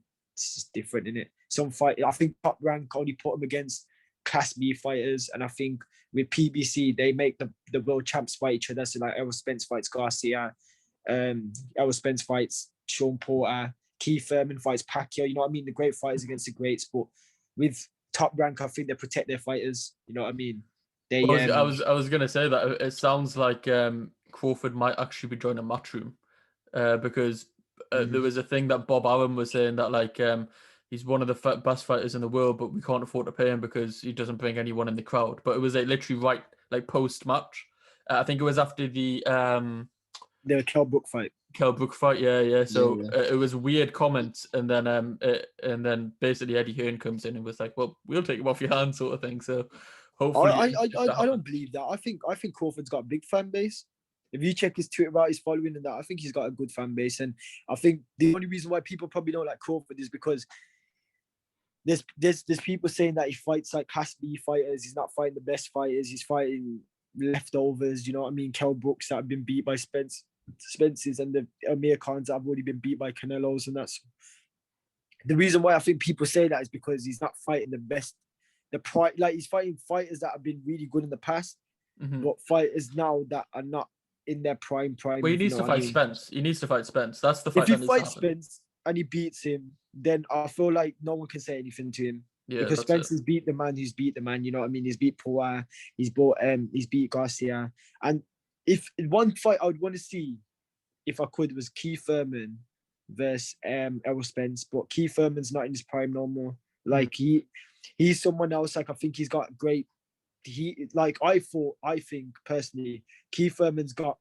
just different, isn't it? Some fight, I think Top Rank only put him against Class B fighters, and I think with PBC they make the world champs fight each other. So like Errol Spence fights Garcia, Errol Spence fights Sean Porter, Keith Thurman fights Pacquiao. You know what I mean? The great fighters against the greats. But with Top Rank, I think they protect their fighters. You know what I mean? I was gonna say that it sounds like Crawford might actually be joining Matchroom, because there was a thing that Bob Allen was saying that like he's one of the best fighters in the world, but we can't afford to pay him because he doesn't bring anyone in the crowd. But it was like literally right like post match. I think it was after the Kell Brook fight. Kell Brook fight, yeah. So it was weird comments, and then basically Eddie Hearn comes in and was like, "Well, we'll take him off your hands," sort of thing. So hopefully, I don't believe that. I think Crawford's got a big fan base. If you check his Twitter out, his following and that, I think he's got a good fan base. And I think the only reason why people probably don't like Crawford is because there's people saying that he fights like Class B fighters. He's not fighting the best fighters. He's fighting leftovers. You know what I mean? Kell Brooks that have been beat by Spence's, and the Amir Khans that have already been beat by Canelos, and that's the reason why I think people say that is because he's not fighting the best. Like he's fighting fighters that have been really good in the past, but fighters now that are not in their prime. Well, he needs to fight Spence. He needs to fight Spence. That's the fight. If he fights Spence and he beats him, then I feel like no one can say anything to him. Yeah, because Spence has beat the man who's beat the man. You know what I mean? He's beat Poirier. He's beat Garcia. And if one fight I would want to see, if I could, was Keith Thurman versus Errol Spence. But Keith Thurman's not in his prime no more. Like he's someone else. Like I think he's got great. I think personally, Keith Thurman's got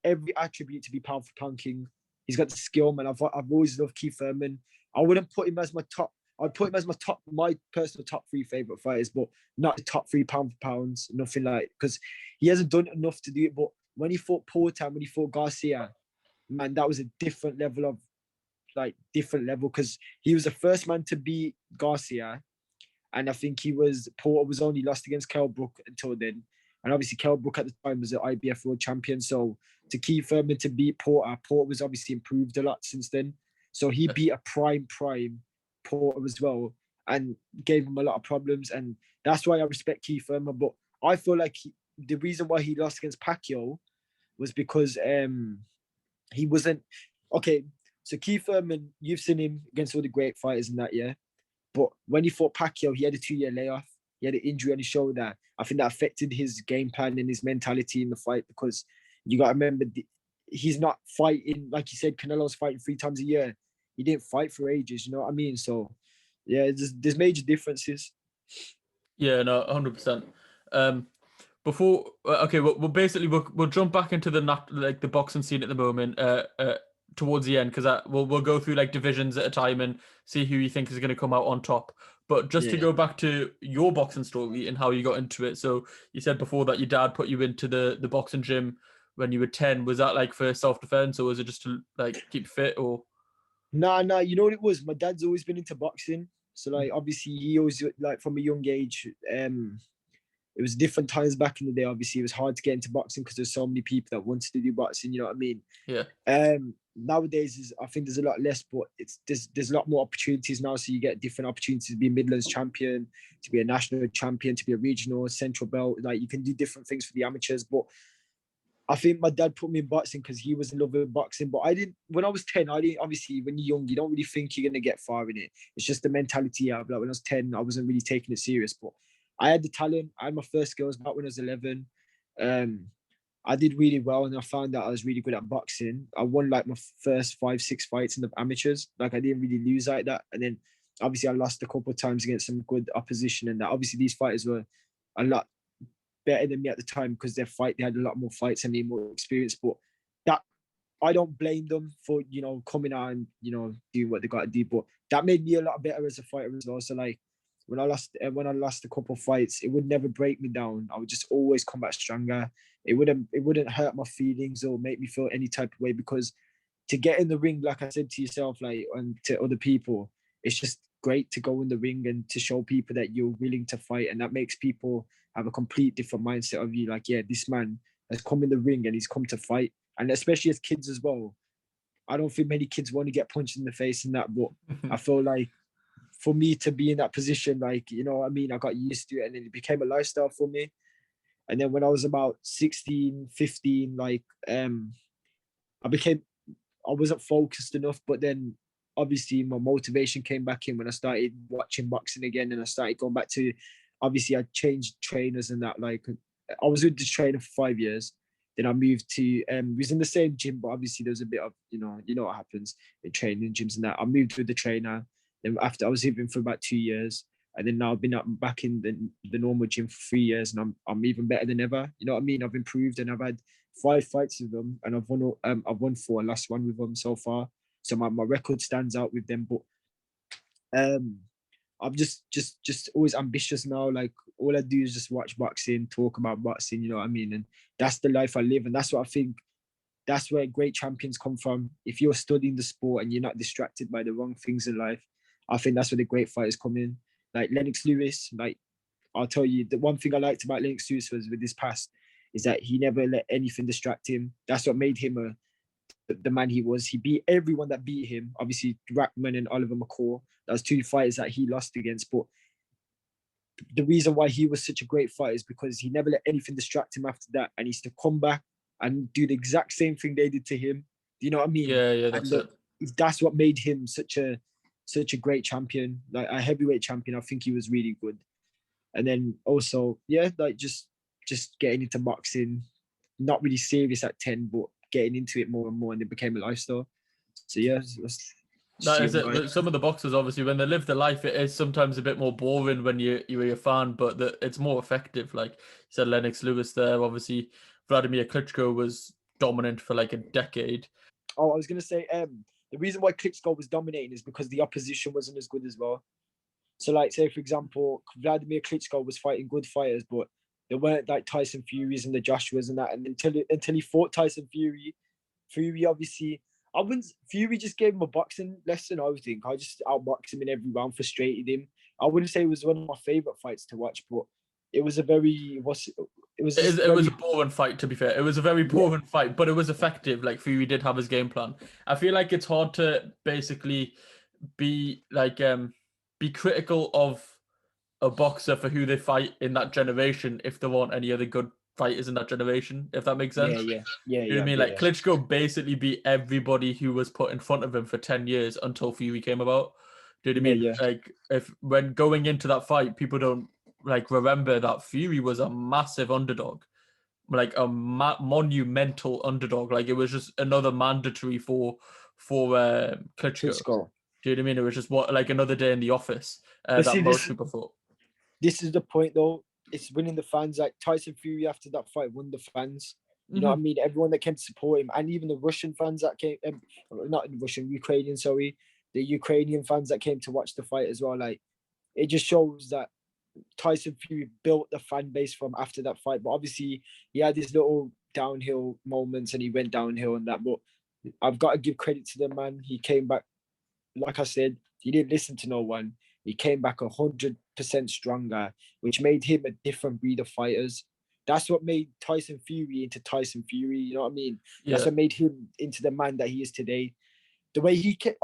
every attribute to be pound for pound king. He's got the skill, man. I've always loved Keith Thurman. I wouldn't put him as my top. I'd put him as my personal top 3 favorite fighters, but not the top 3 pound for pounds. Nothing like, because he hasn't done enough to do it. But when he fought Porter, when he fought Garcia, man, that was a different level because he was the first man to beat Garcia. And I think Porter was only lost against Kell Brook until then. And obviously Kell Brook at the time was an IBF world champion. So to Keith Thurman to beat Porter was obviously improved a lot since then. So he beat a prime Porter as well and gave him a lot of problems. And that's why I respect Keith Thurman. But I feel like the reason why he lost against Pacquiao was because he wasn't okay. So Keith Thurman, you've seen him against all the great fighters in that year, but when he fought Pacquiao, he had a 2-year layoff. He had an injury on his shoulder. I think that affected his game plan and his mentality in the fight, because you got to remember he's not fighting, like you said, Canelo's fighting 3 times a year. He didn't fight for ages, you know what I mean? So yeah, there's major differences. Yeah, no, 100%. Before, okay, we'll jump back into the boxing scene at the moment. Towards the end, because we'll go through like divisions at a time and see who you think is going to come out on top. But just to go back to your boxing story and how you got into it. So you said before that your dad put you into the boxing gym when you were 10. Was that like for self-defense, or was it just to like keep fit? Or Nah, you know what it was? My dad's always been into boxing. So like obviously he always, like from a young age, it was different times back in the day. Obviously, it was hard to get into boxing because there's so many people that wanted to do boxing. You know what I mean? Yeah. Nowadays, I think there's a lot less, but there's a lot more opportunities now. So you get different opportunities to be a Midlands champion, to be a national champion, to be a regional, central belt. Like you can do different things for the amateurs. But I think my dad put me in boxing because he was in love with boxing. But I didn't. When I was 10, I didn't. Obviously, when you're young, you don't really think you're gonna get far in it. It's just the mentality you have. Like when I was 10, I wasn't really taking it serious, but I had the talent. I had my first skills back when I was 11. I did really well, and I found out I was really good at boxing. I won like my first 5-6 fights in the amateurs. Like I didn't really lose like that. And then obviously I lost a couple of times against some good opposition, and that obviously these fighters were a lot better than me at the time because they had a lot more fights and more experience. But that I don't blame them for, you know, coming out and, you know, doing what they got to do. But that made me a lot better as a fighter as well. So like when I lost a couple of fights, it would never break me down. I would just always come back stronger. It wouldn't hurt my feelings or make me feel any type of way, because to get in the ring, like I said to yourself, like, and to other people, it's just great to go in the ring and to show people that you're willing to fight, and that makes people have a complete different mindset of you. Like, yeah, this man has come in the ring and he's come to fight, and especially as kids as well. I don't think many kids want to get punched in the face and that, but I feel like for me to be in that position, like, you know what I mean, I got used to it, and then it became a lifestyle for me. And then when I was about 16, 15, like, I wasn't focused enough, but then obviously my motivation came back in when I started watching boxing again, and I started going back to, obviously I changed trainers and that. Like I was with this trainer for 5 years. Then I moved to, we was in the same gym, but obviously there was a bit of, you know what happens in training gyms and that. I moved with the trainer. Then after I was with him for about 2 years, and then now I've been back in the normal gym for 3 years, and I'm even better than ever. You know what I mean? I've improved, and I've had 5 fights with them, and I've won 4 and lost 1 with them so far. So my record stands out with them. But I'm just always ambitious now. Like all I do is just watch boxing, talk about boxing. You know what I mean? And that's the life I live, and that's what I think. That's where great champions come from. If you're studying the sport and you're not distracted by the wrong things in life, I think that's where the great fighters come in. Like Lennox Lewis, like I'll tell you, the one thing I liked about Lennox Lewis was with his past is that he never let anything distract him. That's what made him the man he was. He beat everyone that beat him. Obviously, Rackman and Oliver McCall. That was 2 fighters that he lost against. But the reason why he was such a great fighter is because he never let anything distract him after that. And he used to come back and do the exact same thing they did to him. Do you know what I mean? Yeah, that's it. That's what made him such a great champion, like a heavyweight champion. I think he was really good. And then also, yeah, like just getting into boxing, not really serious at 10, but getting into it more and more, and it became a lifestyle. So yeah, that is it. Some of the boxers, obviously, when they live the life, it is sometimes a bit more boring when you're a fan, but it's more effective. Like you said, Lennox Lewis there. Obviously, Vladimir Klitschko was dominant for like a decade. Oh, I was gonna say, the reason why Klitschko was dominating is because the opposition wasn't as good as well. So, like, say for example, Vladimir Klitschko was fighting good fighters, but they weren't like Tyson Fury's and the Joshuas and that. And until he fought Tyson Fury obviously, Fury just gave him a boxing lesson. I think I just outboxed him in every round, frustrated him. I wouldn't say it was one of my favorite fights to watch, but it was a boring fight, to be fair. It was a very boring fight, but it was effective. Like Fury did have his game plan. I feel like it's hard to basically be critical of a boxer for who they fight in that generation if there weren't any other good fighters in that generation, if that makes sense. Yeah. You know what I mean? Like Klitschko basically beat everybody who was put in front of him for 10 years until Fury came about. Do you know what I mean? Yeah. Like when going into that fight, people don't like remember that Fury was a massive underdog, like a monumental underdog. Like it was just another mandatory for Klitschko. Do you know what I mean? It was just like another day in the office that most people thought. This is the point though. It's winning the fans. Like Tyson Fury after that fight won the fans. You know what I mean? Everyone that came to support him, and even the Russian fans that came, not Russian, Ukrainian, sorry, the Ukrainian fans that came to watch the fight as well. Like it just shows that Tyson Fury built the fan base from after that fight. But obviously he had these little downhill moments and he went downhill and that. But I've got to give credit to the man. He came back, like I said, he didn't listen to no one. He came back 100% stronger, which made him a different breed of fighters. That's what made Tyson Fury into Tyson Fury. You know what I mean? Yeah. That's what made him into the man that he is today. The way he came,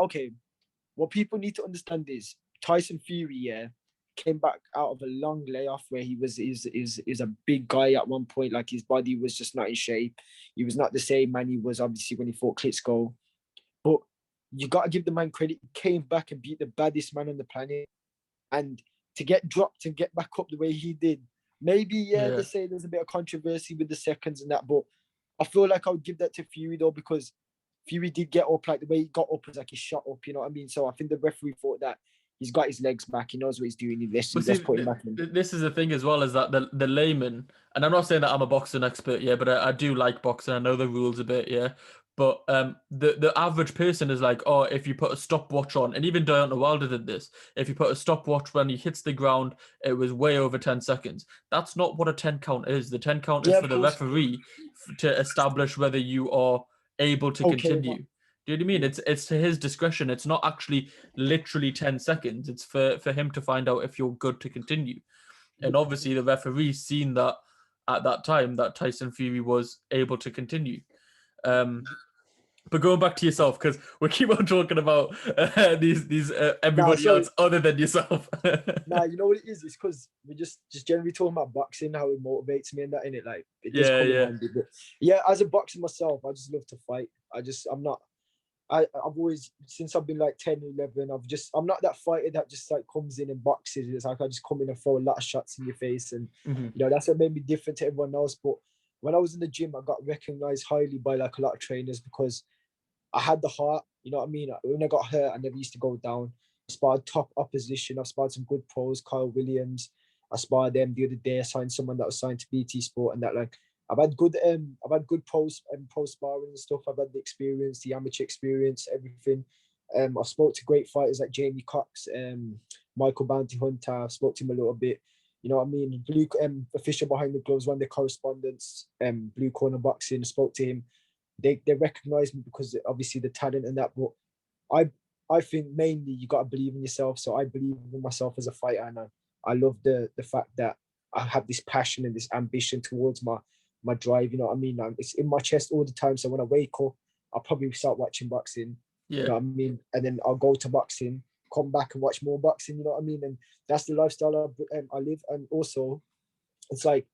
what people need to understand is Tyson Fury, came back out of a long layoff where he was a big guy at one point. Like his body was just not in shape. He was not the same man he was obviously when he fought Klitschko. But you got to give the man credit. He came back and beat the baddest man on the planet. And to get dropped and get back up the way he did, maybe, they say there's a bit of controversy with the seconds and that, but I feel like I would give that to Fury though, because Fury did get up, like the way he got up was like he shot up, you know what I mean? So I think the referee thought that he's got his legs back, he knows what he's doing, let's put him back in. This is the thing as well, is that the layman, and I'm not saying that I'm a boxing expert, but I do like boxing, I know the rules a bit, but the average person is like, oh, if you put a stopwatch on, and even Deontay Wilder did this, if you put a stopwatch when he hits the ground, it was way over 10 seconds. That's not what a 10 count is. The 10 count is for the referee to establish whether you are able to continue. Do you know what I mean? It's to his discretion. It's not actually literally 10 seconds. It's for him to find out if you're good to continue. And obviously the referee seen that at that time that Tyson Fury was able to continue. But going back to yourself, because we keep on talking about these everybody else other than yourself. Nah, you know what it is? It's because we're just generally talking about boxing, how it motivates me and that, innit? Like it does come in handy. But as a boxer myself, I just love to fight. I've always, since I've been like 10, 11, I'm not that fighter that just like comes in and boxes. It's like I just come in and throw a lot of shots in your face, and you know, that's what made me different to everyone else. But when I was in the gym, I got recognized highly by like a lot of trainers because I had the heart, you know what I mean? When I got hurt, I never used to go down. I sparred top opposition. I sparred some good pros, Kyle Williams. I sparred them the other day. I signed someone that was signed to BT Sport and that. Like I've had good pro sparring and stuff. I've had the experience, the amateur experience, everything. I've spoke to great fighters like Jamie Cox, Michael Bounty Hunter. I've spoke to him a little bit. You know what I mean? Blue official behind the gloves, one of the correspondents, Blue Corner Boxing. I spoke to him. They recognize me because obviously the talent and that. But I think mainly you got to believe in yourself. So I believe in myself as a fighter, and I love the fact that I have this passion and this ambition towards my drive. You know what I mean? It's in my chest all the time. So when I wake up, I'll probably start watching boxing. You know what I mean? And then I'll go to boxing, come back and watch more boxing. You know what I mean? And that's the lifestyle I live. And also, it's like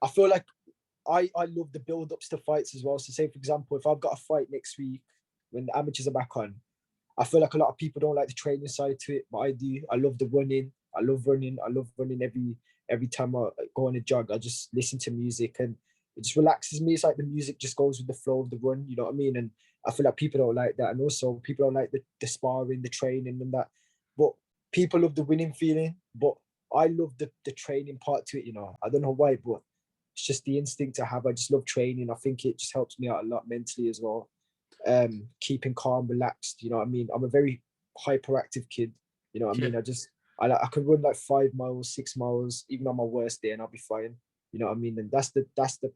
I feel like I love the build-ups to fights as well. So say, for example, if I've got a fight next week when the amateurs are back on, I feel like a lot of people don't like the training side to it, but I do. I love the running. I love running every time I go on a jog. I just listen to music and it just relaxes me. It's like the music just goes with the flow of the run, you know what I mean? And I feel like people don't like that. And also people don't like the sparring, the training and that. But people love the winning feeling, but I love the training part to it, you know. I don't know why, but it's just the instinct I have. I just love training. I think it just helps me out a lot mentally as well. Keeping calm, relaxed, you know what I mean? I'm a very hyperactive kid, you know what I mean? I could run like 5 miles, 6 miles, even on my worst day, and I'll be fine. You know what I mean? And that's the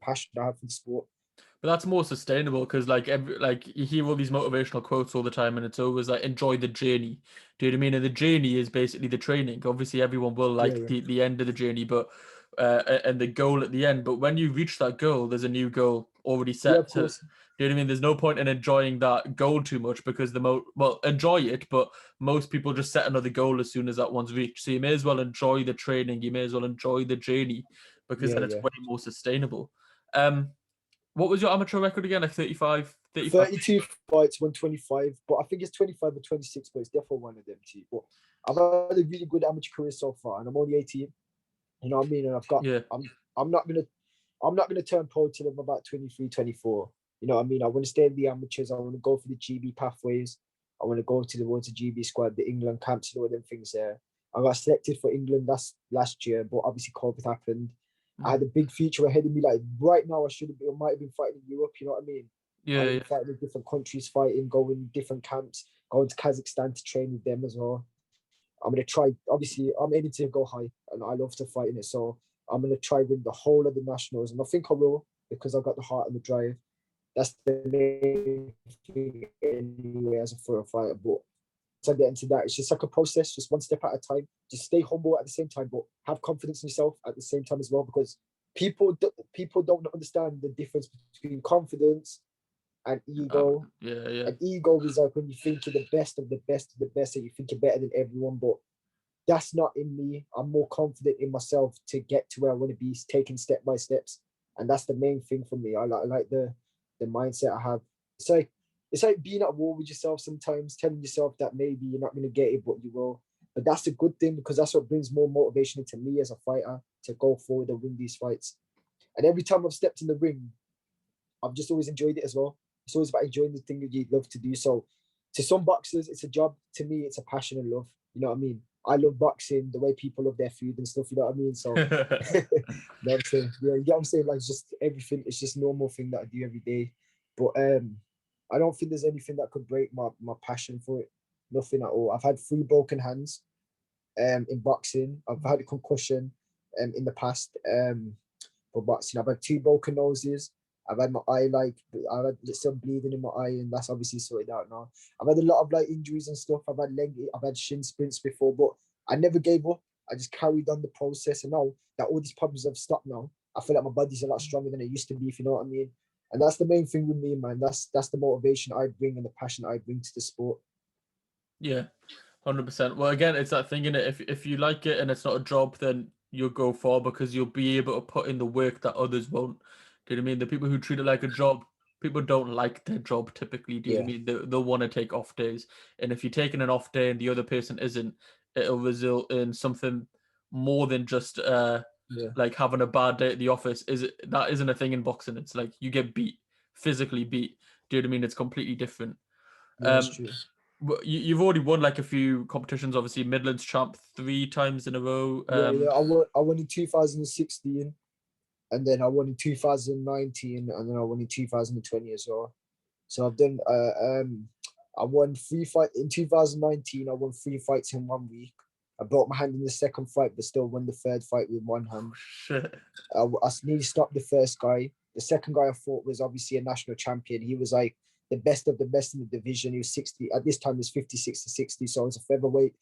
passion I have for the sport. But that's more sustainable because like you hear all these motivational quotes all the time, and it's always like enjoy the journey. Do you know what I mean? And the journey is basically the training. Obviously, everyone will like the end of the journey, but and the goal at the end. But when you reach that goal, there's a new goal already set. Yeah, of course. Do you know what I mean? There's no point in enjoying that goal too much because enjoy it, but most people just set another goal as soon as that one's reached. So you may as well enjoy the training. You may as well enjoy the journey because then it's Yeah. way more sustainable. What was your amateur record again? Like 35? 32 fights, 125. But I think it's 25 or 26, but it's definitely one of them too. But I've had a really good amateur career so far, and I'm only 18. You know what I mean? And I've got, Yeah. I'm not gonna turn pro till I'm about 23, 24. You know what I mean? I want to stay in the amateurs. I want to go for the GB pathways. I want to go to the ones, the GB squad, the England camps, and all them things there. I got selected for England last year, but obviously COVID happened. I had a big future ahead of me. Like right now, I might have been fighting in Europe. You know what I mean? Yeah. Fighting in different countries, going different camps, going to Kazakhstan to train with them as well. I'm gonna try. Obviously, I'm aiming to go high, and I love to fight in it. So I'm gonna try win the whole of the nationals, and I think I will because I've got the heart and the drive. That's the main thing anyway as a for a fighter. But to get into that, it's just like a process, just one step at a time. Just stay humble at the same time, but have confidence in yourself at the same time as well. Because people don't understand the difference between confidence and ego. Yeah. And ego is like when you think you're the best of the best of the best, and you think you're better than everyone. But that's not in me. I'm more confident in myself to get to where I want to be, taking step by steps, and that's the main thing for me. I like the mindset I have. It's like being at war with yourself sometimes, telling yourself that maybe you're not going to get it, but you will. But that's a good thing because that's what brings more motivation into me as a fighter to go forward and win these fights. And every time I've stepped in the ring, I've just always enjoyed it as well. It's always about enjoying the thing that you love to do. So to some boxers, it's a job. To me, it's a passion and love. You know what I mean? I love boxing, the way people love their food and stuff, you know what I mean? So, you know what I'm saying? Yeah, you get what I'm saying? Like, just everything, it's just normal thing that I do every day. But I don't think there's anything that could break my passion for it. Nothing at all. I've had 3 broken hands in boxing. I've had a concussion in the past for boxing. I've had 2 broken noses. I've had my eye, I've had some bleeding in my eye, and that's obviously sorted out now. I've had a lot of injuries and stuff. I've had shin splints before, but I never gave up. I just carried on the process, and now that all these problems have stopped now, I feel like my body's a lot stronger than it used to be, if you know what I mean. And that's the main thing with me, man. That's the motivation I bring and the passion I bring to the sport. Yeah, 100%. Well, again, it's that thing, innit? If you like it and it's not a job, then you'll go for because you'll be able to put in the work that others won't. Do you know what I mean? The people who treat it like a job, people don't like their job typically. Do you know what I mean? They'll want to take off days. And if you're taking an off day and the other person isn't, it'll result in something more than just like having a bad day at the office. That isn't a thing in boxing. It's like you get beat, physically beat. Do you know what I mean? It's completely different. Yeah, that's true. You've already won like a few competitions, obviously Midlands champ 3 times in a row. I won in 2016, and then I won in 2019, and then I won in 2020 as well. So I've done I won 3 fights in 2019. I won 3 fights in 1 week. I broke my hand in the second fight, but still won the third fight with 1 hand. Shit. I nearly stopped the first guy. The second guy I fought was obviously a national champion. He was like the best of the best in the division. He was 60 at this time. It was 56 to 60, so it was a featherweight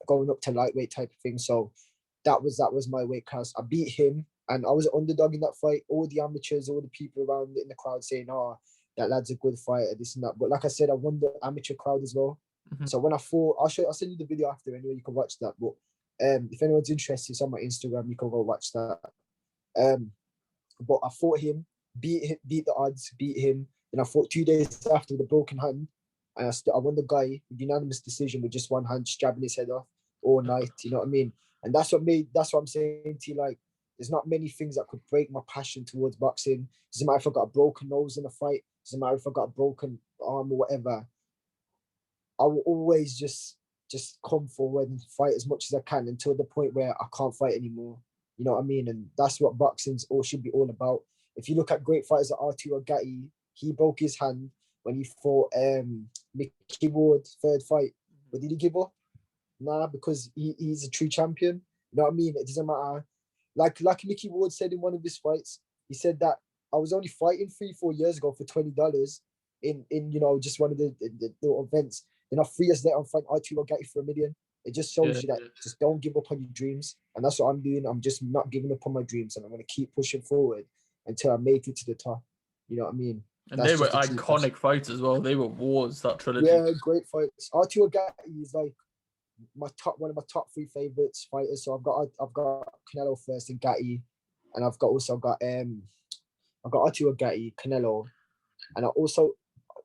going up to lightweight type of thing. So that was my weight class. I beat him, and I was an underdog in that fight. All the amateurs, all the people around in the crowd saying, "Oh, that lad's a good fighter," this and that. But like I said, I won the amateur crowd as well. Mhm. So when I fought, I'll send you the video after anyway. You can watch that. But if anyone's interested, it's on my Instagram. You can go watch that. But I fought him, beat the odds, beat him. Then I fought 2 days after with a broken hand, and I won the guy with unanimous decision with just 1 hand, jabbing his head off all night. You know what I mean? And that's what I'm saying to you. Like, there's not many things that could break my passion towards boxing. Doesn't matter if I got a broken nose in a fight. Doesn't matter if I got a broken arm or whatever. I will always just come forward and fight as much as I can until the point where I can't fight anymore. You know what I mean? And that's what boxing's should be all about. If you look at great fighters like Arturo Gatti, he broke his hand when he fought Mickey Ward, third fight. But did he give up? Nah, because he's a true champion. You know what I mean? It doesn't matter. Like Mickey Ward said in one of his fights, he said that I was only fighting 3-4 years ago for $20 in just one of the events. Then 3 years later, I'm fighting Arturo Gatti for $1 million. It just shows you that just don't give up on your dreams. And that's what I'm doing. I'm just not giving up on my dreams, and I'm going to keep pushing forward until I make it to the top. You know what I mean? And they were iconic fights as well. They were wars, that trilogy. Yeah, great fights. Arturo Gatti is like one of my top 3 favorites fighters. So I've got Canelo first and Gatti, and I've also got Arturo Gatti, Canelo, and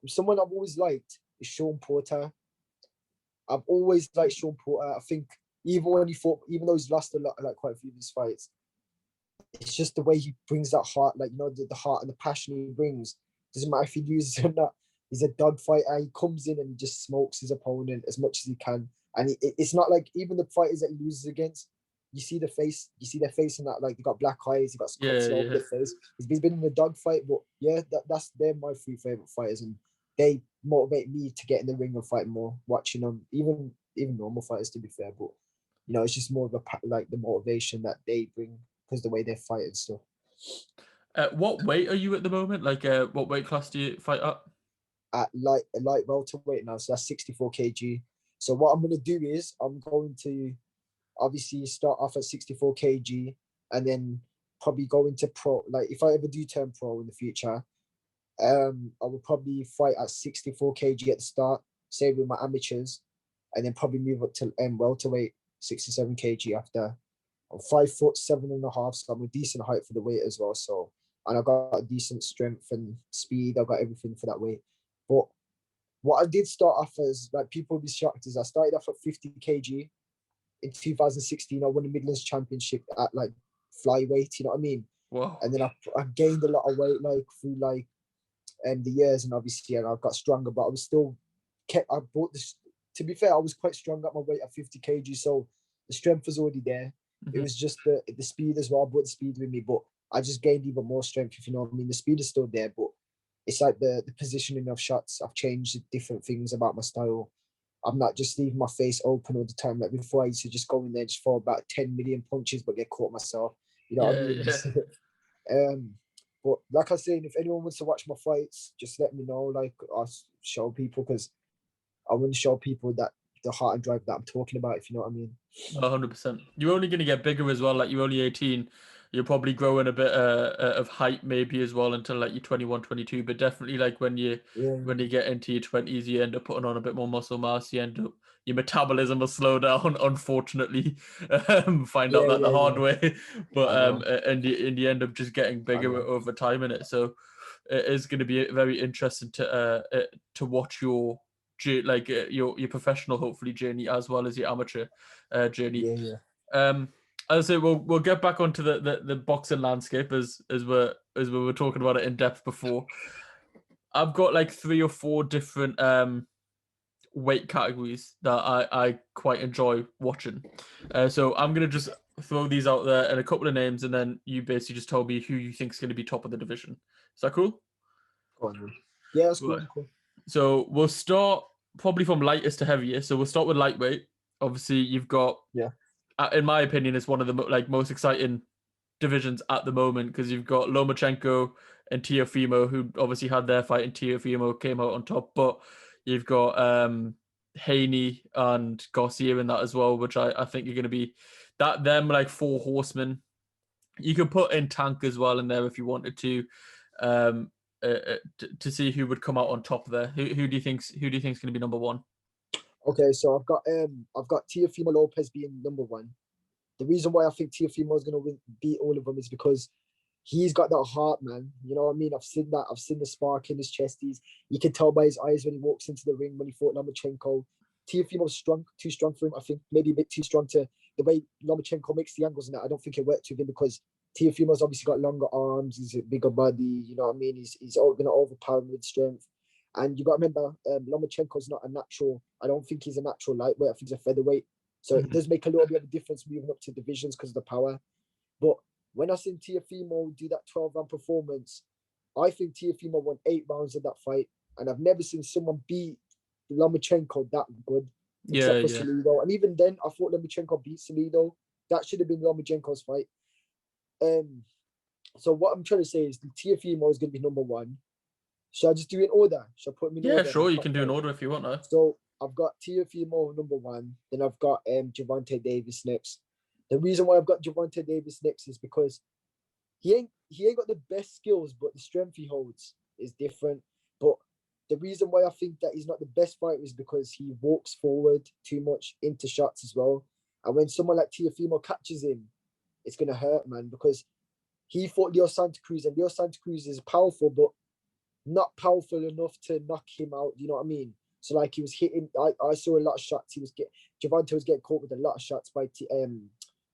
someone I've always liked is Sean Porter. I've always liked Sean Porter. I think even though he's lost a lot, like quite a few of his fights, it's just the way he brings that heart, like, you know, the heart and the passion he brings. Doesn't matter if he loses or not. He's a dog fighter. He comes in and just smokes his opponent as much as he can. And it's not like even the fighters that he loses against, you see their face in that, like, they got black eyes, they got cuts all over their face. He's been in a dog fight, but yeah, they're my 3 favorite fighters, and they motivate me to get in the ring and fight more. Watching them, even normal fighters, to be fair, but you know, it's just more of like the motivation that they bring because the way they fight and stuff. What weight are you at the moment? Like, what weight class do you fight at? At light welterweight now, so that's 64 kg. So what I'm gonna do is I'm going to obviously start off at 64 kg and then probably go into pro. Like, if I ever do turn pro in the future, I will probably fight at 64 kg at the start, say with my amateurs, and then probably move up to welterweight, 67 kg after. I'm 5'7.5", so I'm a decent height for the weight as well. So, and I've got decent strength and speed. I've got everything for that weight. But what I did start off as, like, people will be shocked, is I started off at 50 kg. In 2016, I won the Midlands Championship at, like, flyweight, you know what I mean? Wow. And then I gained a lot of weight, like, through, like, the years, and obviously, and I got stronger, but I was still I bought this. To be fair, I was quite strong at my weight at 50 kg, so the strength was already there. It was just the speed as well. I brought the speed with me, but I just gained even more strength, if you know what I mean. The speed is still there, but it's like the positioning of shots. I've changed different things about my style. I'm not just leaving my face open all the time. Like before, I used to just go in there and just throw about 10 million punches, but get caught myself. You know what I mean? Yeah. But like I said, if anyone wants to watch my fights, just let me know. Like, I'll show people, because I want to show people that the heart and drive that I'm talking about, if you know what I mean. 100%. You're only going to get bigger as well. Like, you're only 18. You're probably growing a bit of height maybe as well until like you're 21, 22. But definitely, like, when you get into your 20s, you end up putting on a bit more muscle mass. You end up, your metabolism will slow down, unfortunately. Find out that the hard way. But and you end up just getting bigger over time in it. So it is going to be very interesting to watch your professional, hopefully, journey as well as your amateur journey. As I say, we'll get back onto the boxing landscape as we were talking about it in depth before. I've got like 3 or 4 different weight categories that I quite enjoy watching. So I'm gonna just throw these out there and a couple of names, and then you basically just tell me who you think is going to be top of the division. Is that cool? Go on, man. Yeah, that's cool. So we'll start probably from lightest to heaviest. So we'll start with lightweight. Obviously, you've got, in my opinion, it's one of the most exciting divisions at the moment, because you've got Lomachenko and Teofimo, who obviously had their fight, and Teofimo came out on top. But you've got Haney and Garcia in that as well, which I think are going to be them like 4 horsemen. You could put in Tank as well in there if you wanted to see who would come out on top there. Who do you think's going to be number 1? Okay, so I've got Teofimo Lopez being number 1. The reason why I think Teofimo is going to beat all of them is because he's got that heart, man. You know what I mean? I've seen that. I've seen the spark in his chest. You can tell by his eyes when he walks into the ring, when he fought Lomachenko. Teofimo's too strong for him. I think maybe a bit too strong to the way Lomachenko makes the angles and that. I don't think it worked with him, because Teofimo's obviously got longer arms. He's a bigger body. You know what I mean? He's going to overpower him with strength. And you got to remember, Lomachenko's not a natural. I don't think he's a natural lightweight. I think he's a featherweight. So it does make a little bit of a difference moving up to divisions because of the power. But when I seen Teofimo do that 12-round performance, I think Teofimo won 8 rounds of that fight. And I've never seen someone beat Lomachenko that good, except for Salido. And even then, I thought Lomachenko beat Salido. That should have been Lomachenko's fight. So what I'm trying to say is Teofimo is going to be number 1. Should I just do it in order? Should I put him in order? Yeah, sure. You can do an order if you want. So I've got Teofimo number 1. Then I've got Gervonta Davis next. The reason why I've got Gervonta Davis next is because he ain't got the best skills, but the strength he holds is different. But the reason why I think that he's not the best fighter is because he walks forward too much into shots as well. And when someone like Teofimo catches him, it's gonna hurt, man, because he fought Leo Santa Cruz, and Leo Santa Cruz is powerful, but not powerful enough to knock him out. You know what I mean? So like he was hitting. I saw a lot of shots. Gervonta was getting caught with a lot of shots by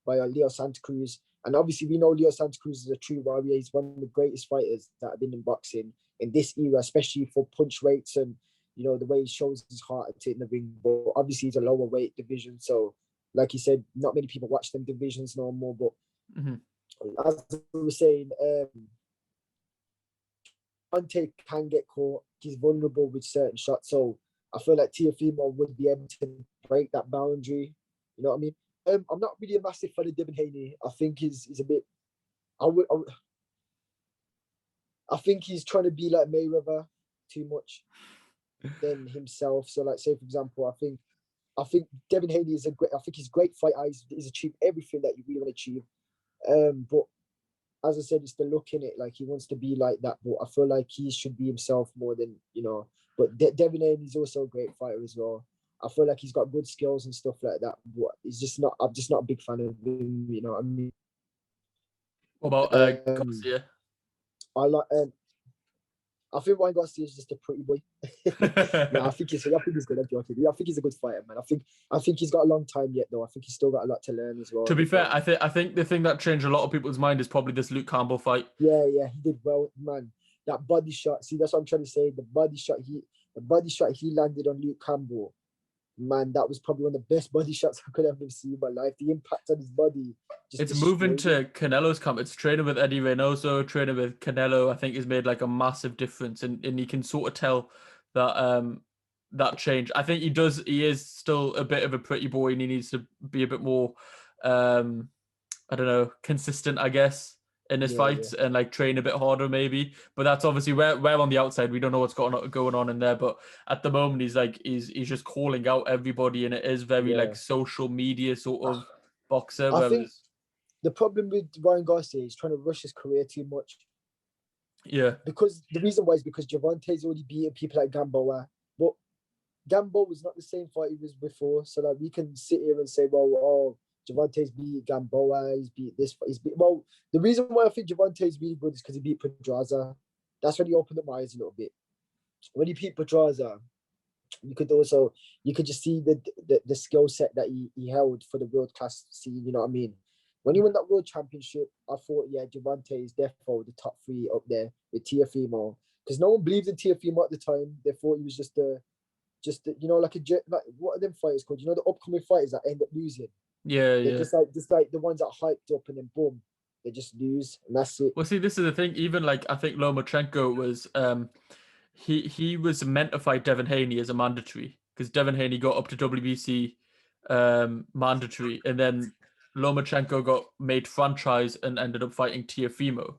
Leo Santa Cruz. And obviously we know Leo Santa Cruz is a true warrior. He's one of the greatest fighters that have been in boxing in this era, especially for punch rates and, you know, the way he shows his heart in the ring. But obviously he's a lower weight division. So like you said, not many people watch them divisions no more. But as I was saying, Ante can get caught. He's vulnerable with certain shots. So I feel like Teofimo would be able to break that boundary. You know what I mean? I'm not really a massive fan of Devin Haney. I think he's a bit. I think he's trying to be like Mayweather too much than himself. So, like, say for example, I think Devin Haney is I think he's a great fighter. He's achieved everything that you really want to achieve. But as I said, it's the look in it. Like he wants to be like that. But I feel like he should be himself more than, you know. But Devin Haney is also a great fighter as well. I feel like he's got good skills and stuff like that, but I'm just not a big fan of him, you know what I mean? What about Garcia? I think Ryan Garcia is just a pretty boy. I think he's good. I think he's a good fighter, man. I think he's got a long time yet, though. I think he's still got a lot to learn as well. To be fair, I think the thing that changed a lot of people's mind is probably this Luke Campbell fight. Yeah, he did well, man. That body shot. See, that's what I'm trying to say. The body shot he landed on Luke Campbell. Man, that was probably one of the best body shots I could ever see in my life. The impact on his body. It's moving to Canelo's camp. It's training with Eddie Reynoso, training with Canelo. I think has made like a massive difference, and you can sort of tell that that change. I think he is still a bit of a pretty boy, and he needs to be a bit more, I don't know, consistent, I guess, in his fights and like train a bit harder maybe. But that's obviously we're on the outside. We don't know what's going on in there. But at the moment, he's just calling out everybody, and it is very like social media sort of boxer. I think the problem with Ryan Garcia is trying to rush his career too much. Yeah. Because the reason why is because Gervonta's already beaten people like Gamboa, but Gamboa was not the same fight he was before. So like we can sit here and say, well, Gervonta's beat Gamboa, he's beat this, well, the reason why I think Gervonta's really good is because he beat Pedraza. That's when he opened up my eyes a little bit. When he beat Pedraza, you could just see the skill set that he held for the world class scene, you know what I mean? When he won that world championship, I thought, Gervonta is definitely the top three up there with Teofimo. Because no one believed in Teofimo at the time. They thought he was just you know, like what are them fighters called? You know, the upcoming fighters that end up losing. Yeah. Just like the ones that hyped up and then boom, they just lose, and that's it. Well, see, this is the thing. Even like I think Lomachenko was, he was meant to fight Devin Haney as a mandatory because Devin Haney got up to WBC mandatory, and then Lomachenko got made franchise and ended up fighting Teofimo.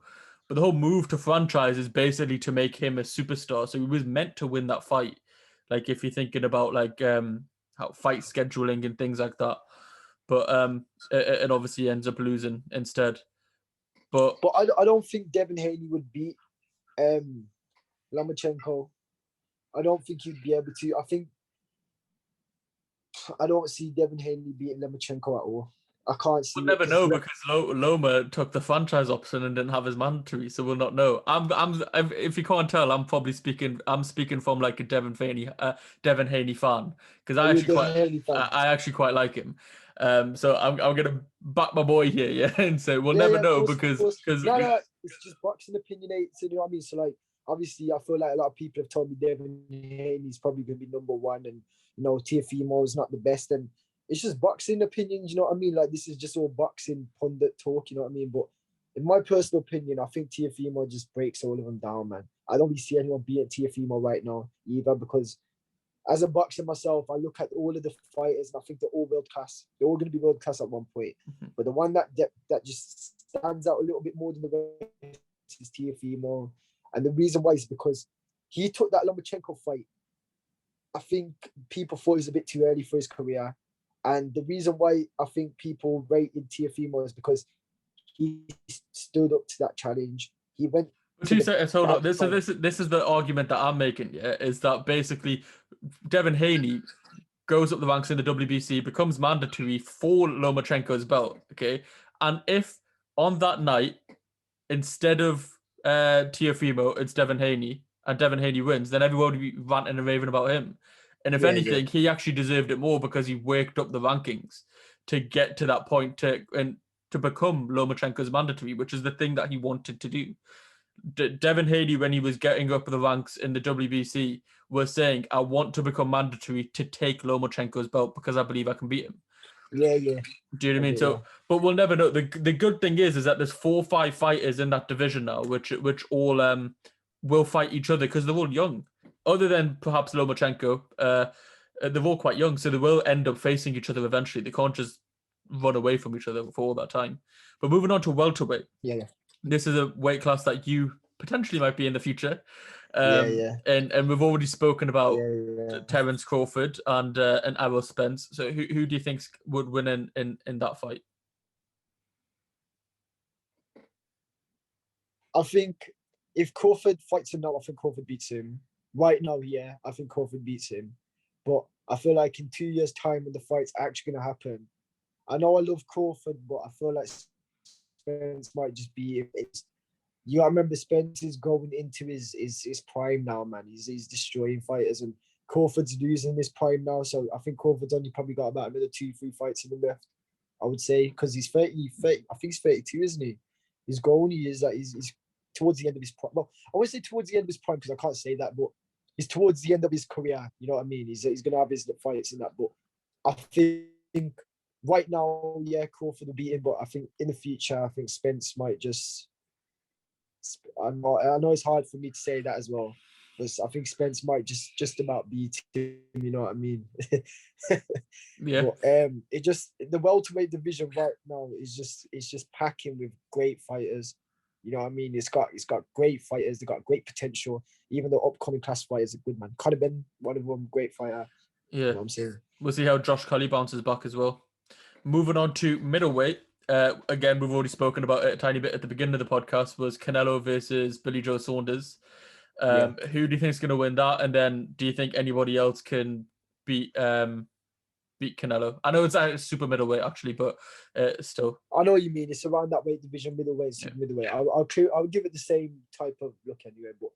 But the whole move to franchise is basically to make him a superstar. So he was meant to win that fight. Like if you're thinking about like how fight scheduling and things like that. But it obviously ends up losing instead. But I don't think Devin Haney would beat Lomachenko. I don't think he'd be able to. I don't see Devin Haney beating Lomachenko at all. I can't see. We'll never know because Loma took the franchise option and didn't have his mandatory, so we'll not know. If you can't tell, I'm probably speaking from like a Devin Haney fan because I actually quite like him. So I'm gonna back my boy here, and say we'll never know because it's just boxing opinionates, you know what I mean? So like obviously I feel like a lot of people have told me Devin Haney's probably gonna be number one, and you know Teofimo is not the best, and it's just boxing opinions, you know what I mean? Like this is just all boxing pundit talk, you know what I mean? But in my personal opinion, I think Teofimo just breaks all of them down, man. I don't really see anyone beating Teofimo right now either, because as a boxer myself, I look at all of the fighters and I think they're all world class. They're all going to be world class at one point. But the one that just stands out a little bit more than the rest is Teofimo. And the reason why is because he took that Lomachenko fight. I think people thought it was a bit too early for his career. And the reason why I think people rated Teofimo is because he stood up to that challenge. He went. 2 seconds, hold on. This is the argument that I'm making. Yeah, is that basically Devin Haney goes up the ranks in the WBC, becomes mandatory for Lomachenko's belt. Okay, and if on that night, instead of Teofimo, it's Devin Haney, and Devin Haney wins, then everyone would be ranting and raving about him. And if anything, he actually deserved it more because he worked up the rankings to get to that point to become Lomachenko's mandatory, which is the thing that he wanted to do. Devin Haney, when he was getting up the ranks in the WBC, was saying, I want to become mandatory to take Lomachenko's belt because I believe I can beat him. Yeah. Do you know what I mean? So, but we'll never know. The good thing is that there's 4 or 5 fighters in that division now, which all will fight each other because they're all young. Other than perhaps Lomachenko, they're all quite young, so they will end up facing each other eventually. They can't just run away from each other for all that time. But moving on to welterweight. Yeah. This is a weight class that you potentially might be in the future. Yeah. And we've already spoken about Terence Crawford and Errol Spence. So who do you think would win in that fight? I think if Crawford fights him now, I think Crawford beats him. Right now, yeah, I think Crawford beats him. But I feel like in 2 years' time, when the fight's actually going to happen, I know I love Crawford, but I feel like Spence might just be. I remember Spence is going into his prime now, man. He's destroying fighters, and Crawford's losing his prime now. So I think Crawford's only probably got about another 2-3 fights in the left, I would say, because he's 30. I think he's 32, isn't he? He's grown. He's towards the end of his prime. Well, I won't say towards the end of his prime because I can't say that, but he's towards the end of his career. You know what I mean? He's gonna have his fights in that. But I think right now, yeah, Crawford will beat him. But I think in the future, I think Spence might just. I know it's hard for me to say that as well, but I think Spence might just about beat him. You know what I mean? Yeah. But, the welterweight division right now is just packing with great fighters. You know what I mean? It's got great fighters. They got great potential. Even the upcoming class fighters are good, man. Conor Ben, one of them, great fighter. Yeah. You know what I'm saying? We'll see how Josh Colley bounces back as well. Moving on to middleweight. Again, we've already spoken about it a tiny bit at the beginning of the podcast, was Canelo versus Billy Joe Saunders. Who do you think is going to win that? And then do you think anybody else can beat Canelo? I know it's a super middleweight actually, but still. I know what you mean. It's around that weight division, middleweight, super middleweight. I'll give it the same type of look anyway. But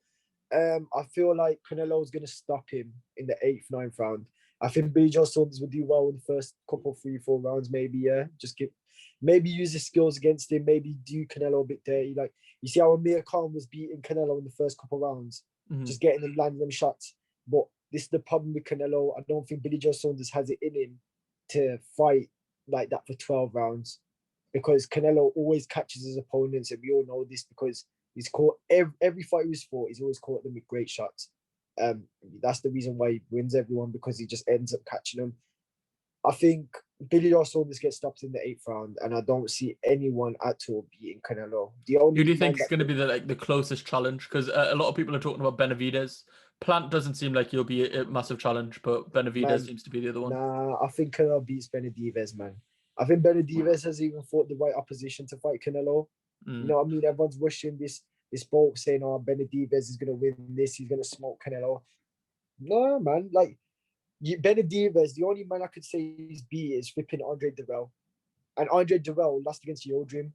I feel like Canelo is going to stop him in the 8th, 9th round. I think Billy Joe Saunders will do well in the first couple, 3, 4 rounds, maybe. Yeah, maybe use his skills against him. Maybe do Canelo a bit dirty. Like you see how Amir Khan was beating Canelo in the first couple rounds, just getting him landing them shots. But this is the problem with Canelo. I don't think Billy Joe Saunders has it in him to fight like that for 12 rounds, because Canelo always catches his opponents, and we all know this because he's caught every fight he's fought. He's always caught them with great shots. That's the reason why he wins everyone, because he just ends up catching them. I think Billy Joe Saunders gets stopped in the 8th round, and I don't see anyone at all beating Canelo. Who do you think is going to be the closest challenge? Because a lot of people are talking about Benavidez. Plant doesn't seem like he'll be a massive challenge, but Benavidez seems to be the other one. Nah, I think Canelo beats Benavidez, man. I think Benavidez has even fought the right opposition to fight Canelo. You know what I mean? Everyone's rushing this boat saying, "Oh, Benavidez is going to win this. He's going to smoke Canelo." No, man. Like Benavidez, the only man I could say he's beat is flipping Andre Dirrell, and Andre Dirrell lost against Yildirim.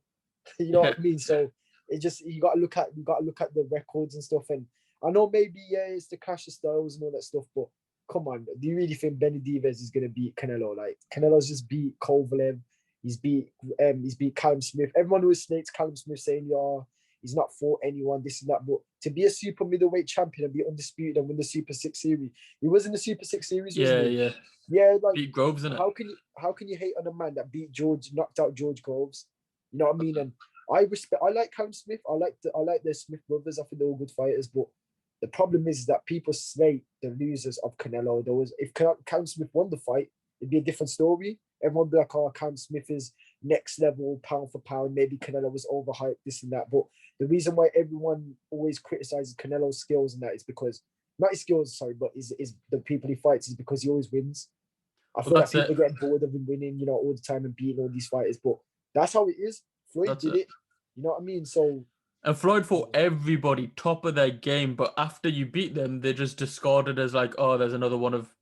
You know what I mean? So it just you got to look at the records and stuff. And I know maybe it's the clash of styles and all that stuff, but come on, do you really think Benavidez is going to beat Canelo? Like Canelo's just beat Kovalev. He's beat Callum Smith. Everyone who snates Callum Smith saying, "Yeah, he's not fought anyone, this and that." But to be a super middleweight champion and be undisputed and win the Super 6 series, he was in the Super 6 series, wasn't he? Yeah. Like beat Groves, isn't it? How can you hate on a man that knocked out George Groves? You know what I mean? And I like Callum Smith. I like the Smith brothers. I think they're all good fighters, but the problem is that people slate the losers of Canelo. If Callum Smith won the fight, it'd be a different story. Everyone would be like, "Oh, Callum Smith is next level, pound for pound. Maybe Canelo was overhyped, this and that." But the reason why everyone always criticizes Canelo's skills and that is because, not his skills, sorry, but is the people he fights, is because he always wins. I feel like people get bored of him winning, all the time and beating all these fighters. But that's how it is. Floyd did it. You know what I mean? So. And Floyd fought everybody top of their game, but after you beat them, they're just discarded as like, "Oh, there's another one of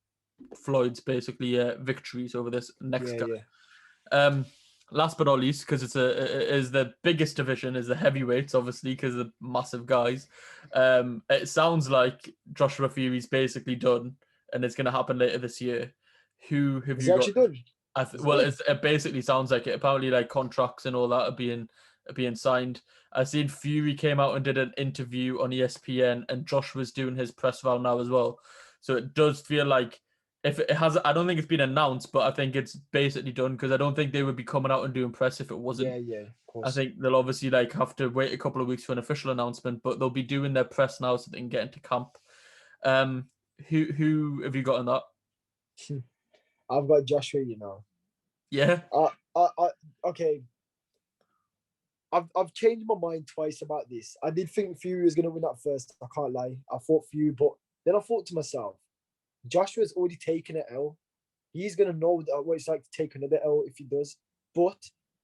Floyd's basically victories over this next guy." last but not least, because it is the biggest division, is the heavyweights, obviously, because of the massive guys. It sounds like Joshua Fury's basically done, and it's going to happen later this year. Who have Is you it got? actually done? Well, it basically sounds like it. Apparently, like contracts and all that are being signed. I seen Fury came out and did an interview on ESPN, and Joshua's doing his press val now as well. So it does feel like if it has, I don't think it's been announced, but I think it's basically done because I don't think they would be coming out and doing press if it wasn't. Yeah, of course. I think they'll obviously like have to wait a couple of weeks for an official announcement, but they'll be doing their press now so they can get into camp. Who have you got in that? I've got Joshua, Yeah. Okay. I've changed my mind twice about this. I did think Fury was gonna win at first. I can't lie. I thought Fury, but then I thought to myself, Joshua's already taken an L. He's gonna know what it's like to take another L if he does. But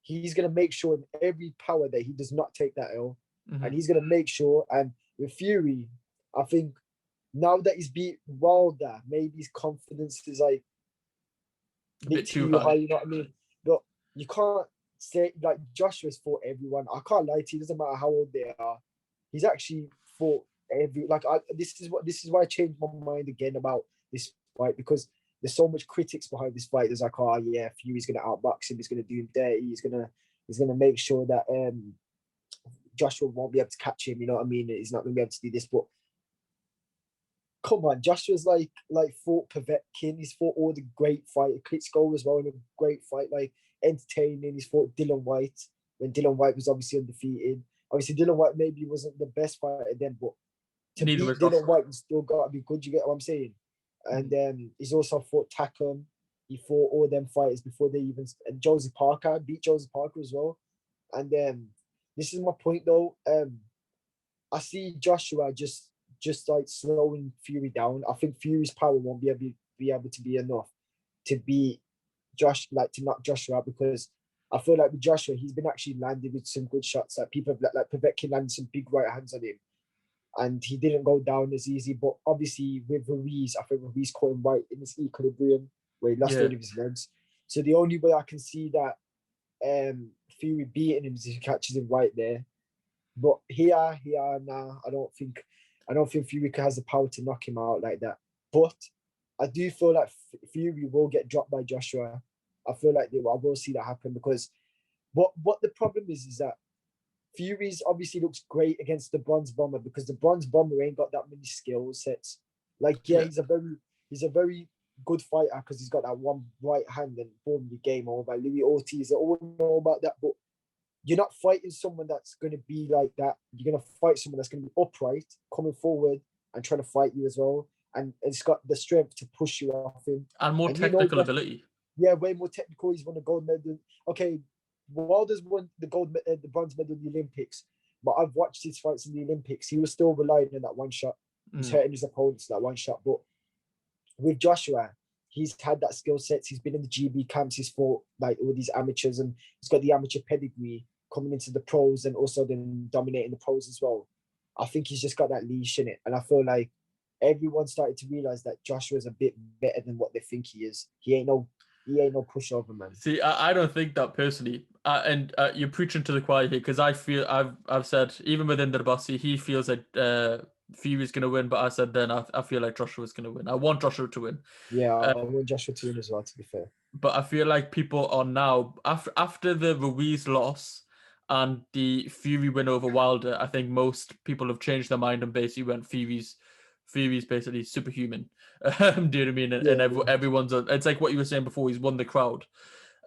he's gonna make sure in every power that he does not take that L, and he's gonna make sure. And with Fury, I think now that he's beat Wilder, maybe his confidence is like a bit too high. You know what I mean? But you can't say like Joshua's fought everyone. I can't lie to you. It doesn't matter how old they are. He's actually fought this is why I changed my mind again about this fight, because there's so much critics behind this fight. There's like, oh yeah, Fury's gonna outbox him. He's gonna do him dirty. He's gonna make sure that Joshua won't be able to catch him. You know what I mean? He's not gonna be able to do this. But come on, Joshua's like fought Povetkin. He's fought all the great fighters. Klitschko as well in a great fight, like entertaining. He's fought Dillian Whyte when Dillian Whyte was obviously undefeated. Obviously, Dillian Whyte maybe wasn't the best fighter then, but to beat Dillian Whyte, he's still got to be good. You get what I'm saying? And he's also fought Takam. He fought all them fighters before they even. And Joseph Parker beat Joseph Parker as well. And this is my point though. I see Joshua just like slowing Fury down. I think Fury's power won't be able to be enough to beat to knock Joshua out, because I feel like with Joshua, he's been actually landed with some good shots. Like people have like Povetkin landed some big right hands on him, and he didn't go down as easy. But obviously with Ruiz, I think Ruiz caught him right in his equilibrium where he lost all of his legs. So the only way I can see that Fury beating him is if he catches him right there. But here, nah, I don't think Fury has the power to knock him out like that. But I do feel like Fury will get dropped by Joshua. I feel like I will see that happen, because what the problem is that Fury's obviously looks great against the Bronze Bomber, because the Bronze Bomber ain't got that many skill sets. Like, he's a very good fighter because he's got that one right hand and boom, the game over. Louis Ortiz, I all know about that, but you're not fighting someone that's going to be like that. You're going to fight someone that's going to be upright, coming forward and trying to fight you as well. And it's got the strength to push you off him. And more technical ability. Yeah, way more technical. He's won a gold medal. Okay, Wilder's won the bronze medal in the Olympics, but I've watched his fights in the Olympics. He was still relying on that one shot. He's hurting his opponents that one shot. But with Joshua, he's had that skill set. He's been in the GB camps. He's fought like all these amateurs, and he's got the amateur pedigree coming into the pros and also then dominating the pros as well. I think he's just got that leash in it. And I feel like everyone started to realize that Joshua's a bit better than what they think he is. He ain't no pushover, man. See, I don't think that personally. And you're preaching to the choir here, because I feel I've said even within the Dabasi, he feels that Fury's going to win, but I said then I feel like Joshua's going to win. I want Joshua to win. Yeah, I want Joshua to win as well, to be fair. But I feel like people are now, after the Ruiz loss and the Fury win over Wilder, I think most people have changed their mind and basically went Fury's basically superhuman. Do you know what I mean? And everyone's, it's like what you were saying before, he's won the crowd.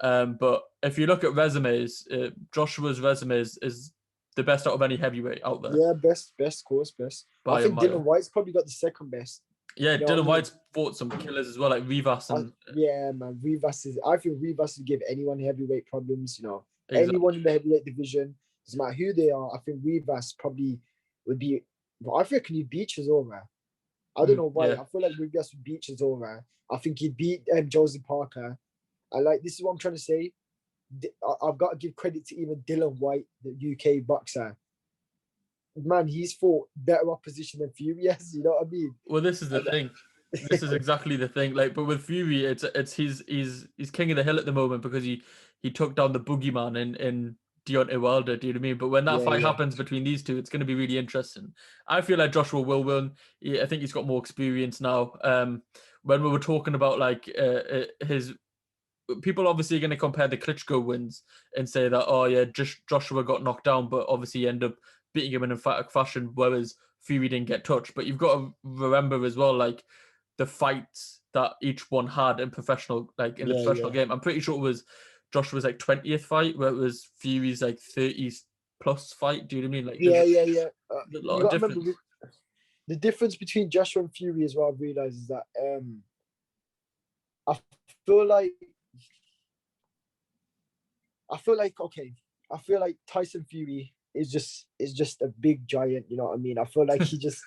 But if you look at resumes, Joshua's resume is the best out of any heavyweight out there. Yeah, best. I think Dillian Whyte's probably got the second best. Yeah, Dillian Whyte's fought some killers as well, like Rivas. And yeah, man, I think Rivas would give anyone heavyweight problems, Exactly. Anyone in the heavyweight division, doesn't matter who they are. I think Rivas probably would be, but I reckon he'd beat Chisora. I don't know why. Yeah. I feel like Rivas would beat Chisora. I think he'd beat Joseph Parker. And this is what I'm trying to say. I've got to give credit to even Dillian Whyte, the UK boxer. Man, he's fought better opposition than Fury has, you know what I mean? Well, this is the thing. This is exactly the thing. Like, but with Fury, it's he's king of the hill at the moment because he took down the boogeyman in Deontay Wilder. Do you know what I mean? But when that fight happens between these two, it's going to be really interesting. I feel like Joshua will win. I think he's got more experience now. When we were talking about like his people obviously going to compare the Klitschko wins and say that, oh yeah, just Joshua got knocked down, but obviously he ended up beating him in emphatic fashion, whereas Fury didn't get touched. But you've got to remember as well, like the fights that each one had in professional, like in the professional game. I'm pretty sure it was Joshua's like 20th fight, where it was Fury's like 30s plus fight. Do you know what I mean? Like A lot of difference. Remember, the difference between Joshua and Fury as well, I've realized, is that I feel like Tyson Fury is just a big giant, you know what I mean? I feel like he's just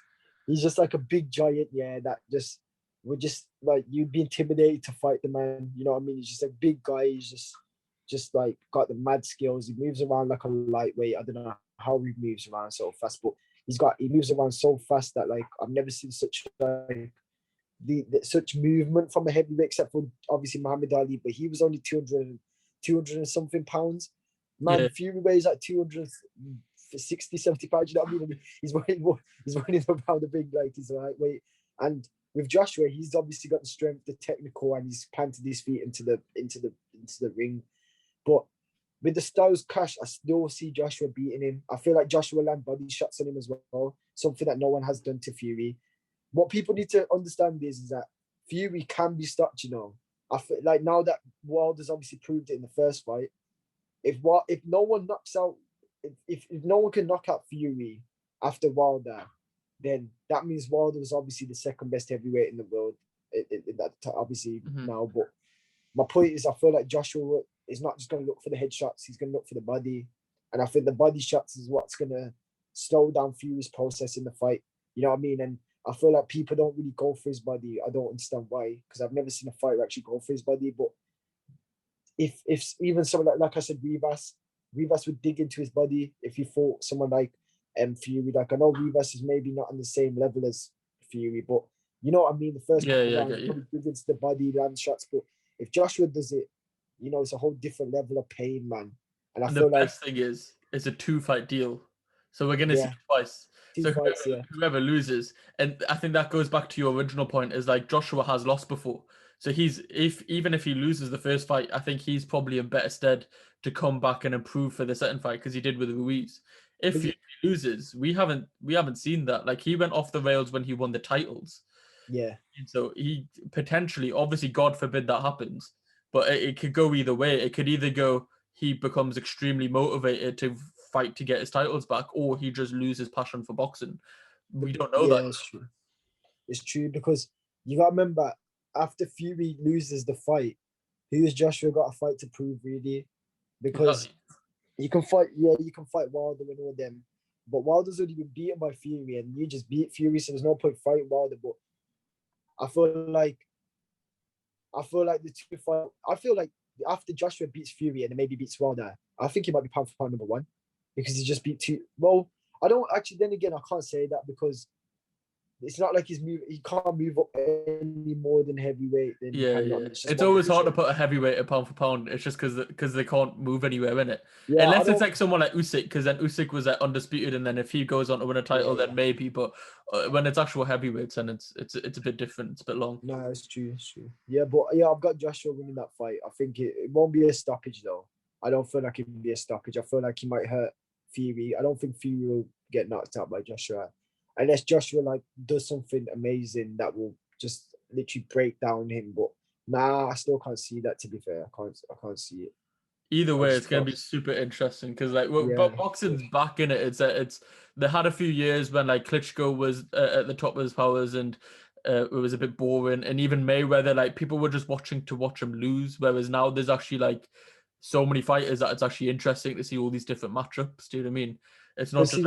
like a big giant, that just would just like, you'd be intimidated to fight the man, you know what I mean? He's just a big guy, he's just like got the mad skills. He moves around like a lightweight. I don't know how he moves around so fast, but he moves around so fast that like I've never seen such like such movement from a heavyweight, except for obviously Muhammad Ali, but he was only 200 and something pounds. Man, Fury weighs like 260, 70 pounds. You know what I mean? He's running around the big, like, he's lightweight. And with Joshua, he's obviously got the strength, the technical, and he's planted his feet into the ring. But with the styles clash, I still see Joshua beating him. I feel like Joshua land body shots on him as well, something that no one has done to Fury. What people need to understand is that Fury can be stopped, you know. I feel like now that Wilder's obviously proved it in the first fight, if no one knocks out, if no one can knock out Fury after Wilder, then that means Wilder was obviously the second best heavyweight in the world. Obviously now, but my point is, I feel like Joshua is not just going to look for the headshots; he's going to look for the body, and I think the body shots is what's going to slow down Fury's process in the fight. You know what I mean? And I feel like people don't really go for his body. I don't understand why, because I've never seen a fighter actually go for his body. But if even someone like I said, Rivas would dig into his body if he fought someone like Fury. Like, I know Rivas is maybe not on the same level as Fury, but you know what I mean? The first couple rounds, probably dig into the body, land shots. But if Joshua does it, you know, it's a whole different level of pain, man. And I feel the best thing is it's a 2-fight deal. So we're going to see twice. Whoever loses. And I think that goes back to your original point, is like Joshua has lost before. So even if he loses the first fight, I think he's probably in better stead to come back and improve for the second fight, because he did with Ruiz. If he loses, we haven't seen that. Like, he went off the rails when he won the titles. Yeah. And so he potentially, obviously, God forbid that happens, but it could go either way. It could either go, he becomes extremely motivated to fight to get his titles back, or he just loses passion for boxing. We don't know that. It's true, because you got to remember, after Fury loses the fight, who has Joshua got a fight to prove, really? Because you can fight Wilder and all them, but Wilder's already been beaten by Fury, and you just beat Fury, so there's no point fighting Wilder. But I feel like the two fight. I feel like after Joshua beats Fury and then maybe beats Wilder, I think he might be pound for pound number one, because he just beat two. Well, I don't actually. Then again, I can't say that, because it's not like he can't move up any more than heavyweight. It's always hard to put a heavyweight at pound for pound. It's just because they can't move anywhere in it. Yeah, unless it's like someone like Usyk, because then Usyk was like undisputed, and then if he goes on to win a title, then maybe. But when it's actual heavyweights, and it's a bit different. It's a bit long. No, it's true. It's true. Yeah, but I've got Joshua winning that fight. I think it won't be a stoppage though. I don't feel like it will be a stoppage. I feel like he might hurt Fury. I don't think Fury will get knocked out by Joshua, unless Joshua like does something amazing that will just literally break down him. But nah, I still can't see that, to be fair. I can't see it. Either way, it's going to be super interesting, because like boxing's back in it. It's they had a few years when like Klitschko was at the top of his powers, and it was a bit boring, and even Mayweather, like people were just watching to watch him lose, whereas now there's actually like so many fighters that it's actually interesting to see all these different matchups. Do you know what I mean? It's not just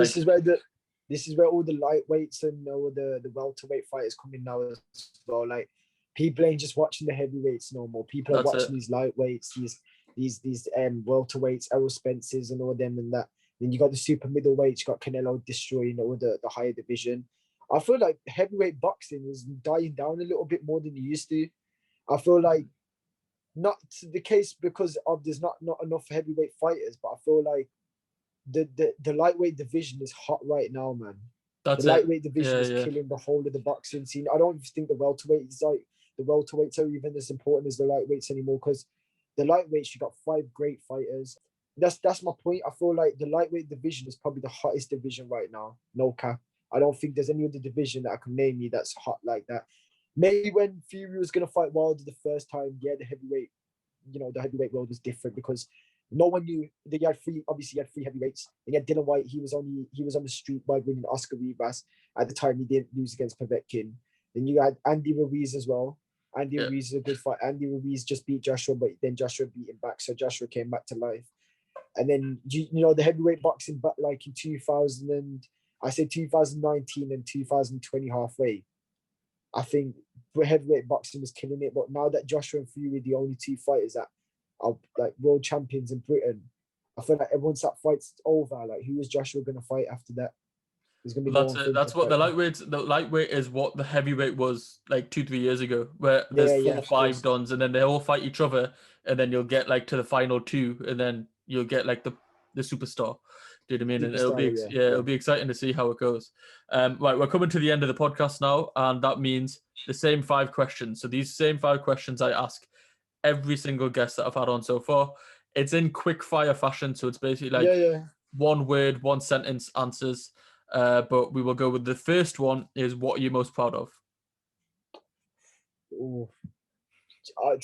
this is where all the lightweights and all the welterweight fighters come in now as well. Like, people ain't just watching the heavyweights no more. People are watching these lightweights, these welterweights, Errol Spencers and all them and that. Then you got the super middleweights, you got Canelo destroying all the higher division. I feel like heavyweight boxing is dying down a little bit more than it used to. I feel like not the case because of there's not enough heavyweight fighters, but I feel like the lightweight division is hot right now, man. That's the it. lightweight division Yeah, is killing the whole of the boxing scene. I don't think the welterweights are even as important as the lightweights anymore, because the lightweights, you got 5 great fighters. That's my point. I feel like the lightweight division is probably the hottest division right now. No cap. I don't think there's any other division that I can name you that's hot like that. Maybe when Fury was gonna fight Wilder the first time, yeah, the heavyweight world was different because no one knew that you had three. Obviously, you had 3 heavyweights. And you had Dylan White. He was on the street by winning Oscar Rivas. At the time, he didn't lose against Povetkin. Then you had Andy Ruiz as well. Andy Ruiz is a good fight. Andy Ruiz just beat Joshua, but then Joshua beat him back, so Joshua came back to life. And then the heavyweight boxing, but like in 2019 and 2020 halfway, I think heavyweight boxing was killing it. But now that Joshua and Fury are the only 2 fighters that are like world champions in Britain, I feel like once that fight's over, like who is Joshua going to fight after that? There's going to be That's it. That's what the lightweight is what the heavyweight was like 2-3 years ago, where there's 4 or 5 dons, and then they all fight each other, and then you'll get like to the final 2, and then you'll get like the superstar. Do you know what I mean? And it'll be exciting to see how it goes. Right, we're coming to the end of the podcast now, and that means the same 5 questions. So these same 5 questions I ask every single guest that I've had on so far. It's in quick fire fashion, so it's basically like 1 word, 1 sentence answers. But we will go with the first one is, what are you most proud of? To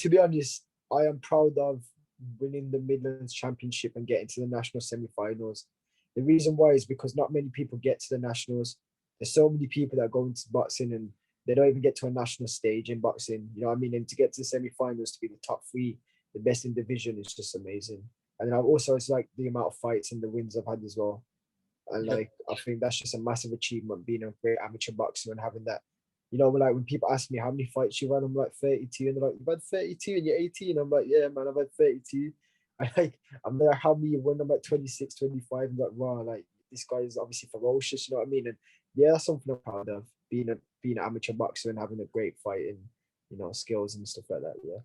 be honest, I am proud of winning the Midlands Championship and getting to the national semi-finals. The reason why is because not many people get to the nationals. There's so many people that go into boxing and they don't even get to a national stage in boxing. You know what I mean? And to get to the semi-finals, to be the top 3, the best in division, is just amazing. And then it's like the amount of fights and the wins I've had as well. And like, I think that's just a massive achievement, being a great amateur boxer and having that. Like when people ask me how many fights you had, I'm like 32, and they're like, you've had 32 and you're 18. I'm like, yeah, man, I've had 32. I'm like, how many you won? I'm like 26, 25. I'm like, wow, like this guy is obviously ferocious, you know what I mean? And yeah, that's something I'm proud of, being an amateur boxer and having a great fighting, skills and stuff like that. Yeah.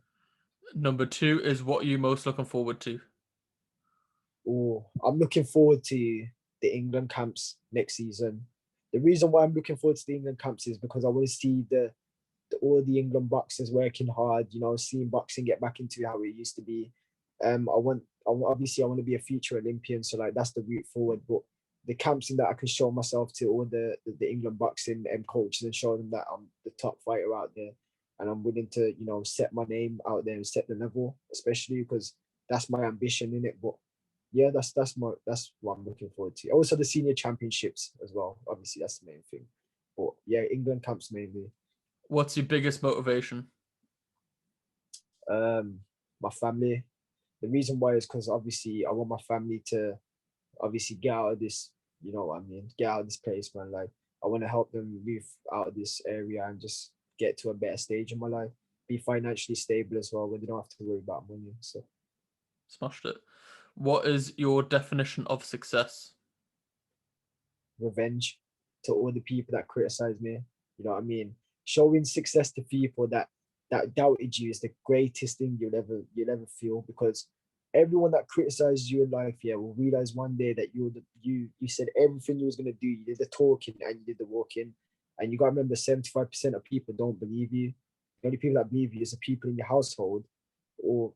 Number 2 is, what are you most looking forward to? I'm looking forward to the England camps next season. The reason why I'm looking forward to the England camps is because I want to see all the England boxers working hard, seeing boxing get back into how it used to be. I want to be a future Olympian, so like that's the route forward. But the camps in that I can show myself to all the England boxing coaches and show them that I'm the top fighter out there, and I'm willing to set my name out there and set the level, especially because that's my ambition in it. But yeah, that's what I'm looking forward to. Also the senior championships as well. Obviously that's the main thing. But yeah, England camps mainly. What's your biggest motivation? My family. The reason why is because obviously I want my family to obviously get out of this, get out of this place, man. Like I want to help them move out of this area and just get to a better stage in my life. Be financially stable as well, where they don't have to worry about money. So smashed it. What is your definition of success? Revenge to all the people that criticize me. You know what I mean? Showing success to people that doubted you is the greatest thing you'll ever feel, because everyone that criticizes you in life, will realize one day that you said everything you was gonna do. You did the talking and you did the walking, and you gotta remember 75% of people don't believe you. The only people that believe you is the people in your household, or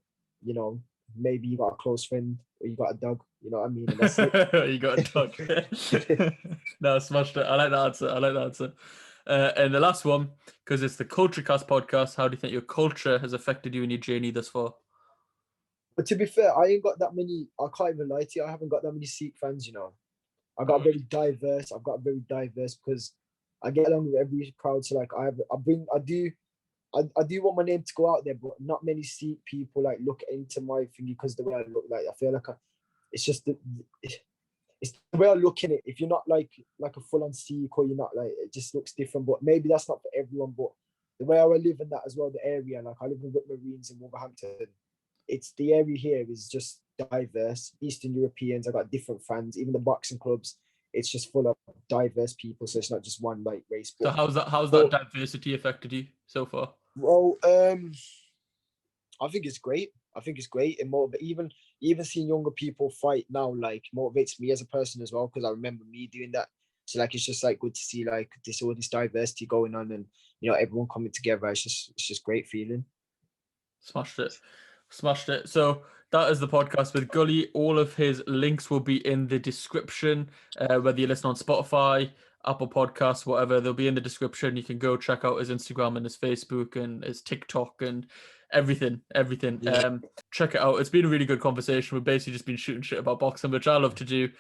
maybe you got a close friend, or you got a dog. You know what I mean? And that's it. You got a dog. No, smashed it. I like that answer. And the last one, because it's the KultureKast podcast, how do you think your culture has affected you in your journey thus far? But to be fair, I ain't got that many. I can't even lie to you. I haven't got that many Sikh fans. I've got very diverse because I get along with every crowd. So like I do want my name to go out there, but not many Sikh people like look into my thingy because the way I look. Like I feel like it's just it's the way I look in it. If you're not like a full-on Sikh, or you're not like, it just looks different. But maybe that's not for everyone. But the way I live in that as well, the area, like I live in Marines in Wolverhampton. It's the area here is just diverse. Eastern Europeans, I got different fans. Even the boxing clubs, it's just full of diverse people, so it's not just one like race. So But how's that diversity affected you so far? well, I think it's great. I think it's great. It even seeing younger people fight now like motivates me as a person as well, because I remember me doing that. So like it's just like good to see like all this diversity going on, and everyone coming together. It's just great feeling. Smashed it. So that is the podcast with Gully. All of his links will be in the description, whether you listen on Spotify, Apple Podcasts, whatever, they'll be in the description. You can go check out his Instagram and his Facebook and his TikTok and everything. Yeah. Check it out. It's been a really good conversation. We've basically just been shooting shit about boxing, which I love to do.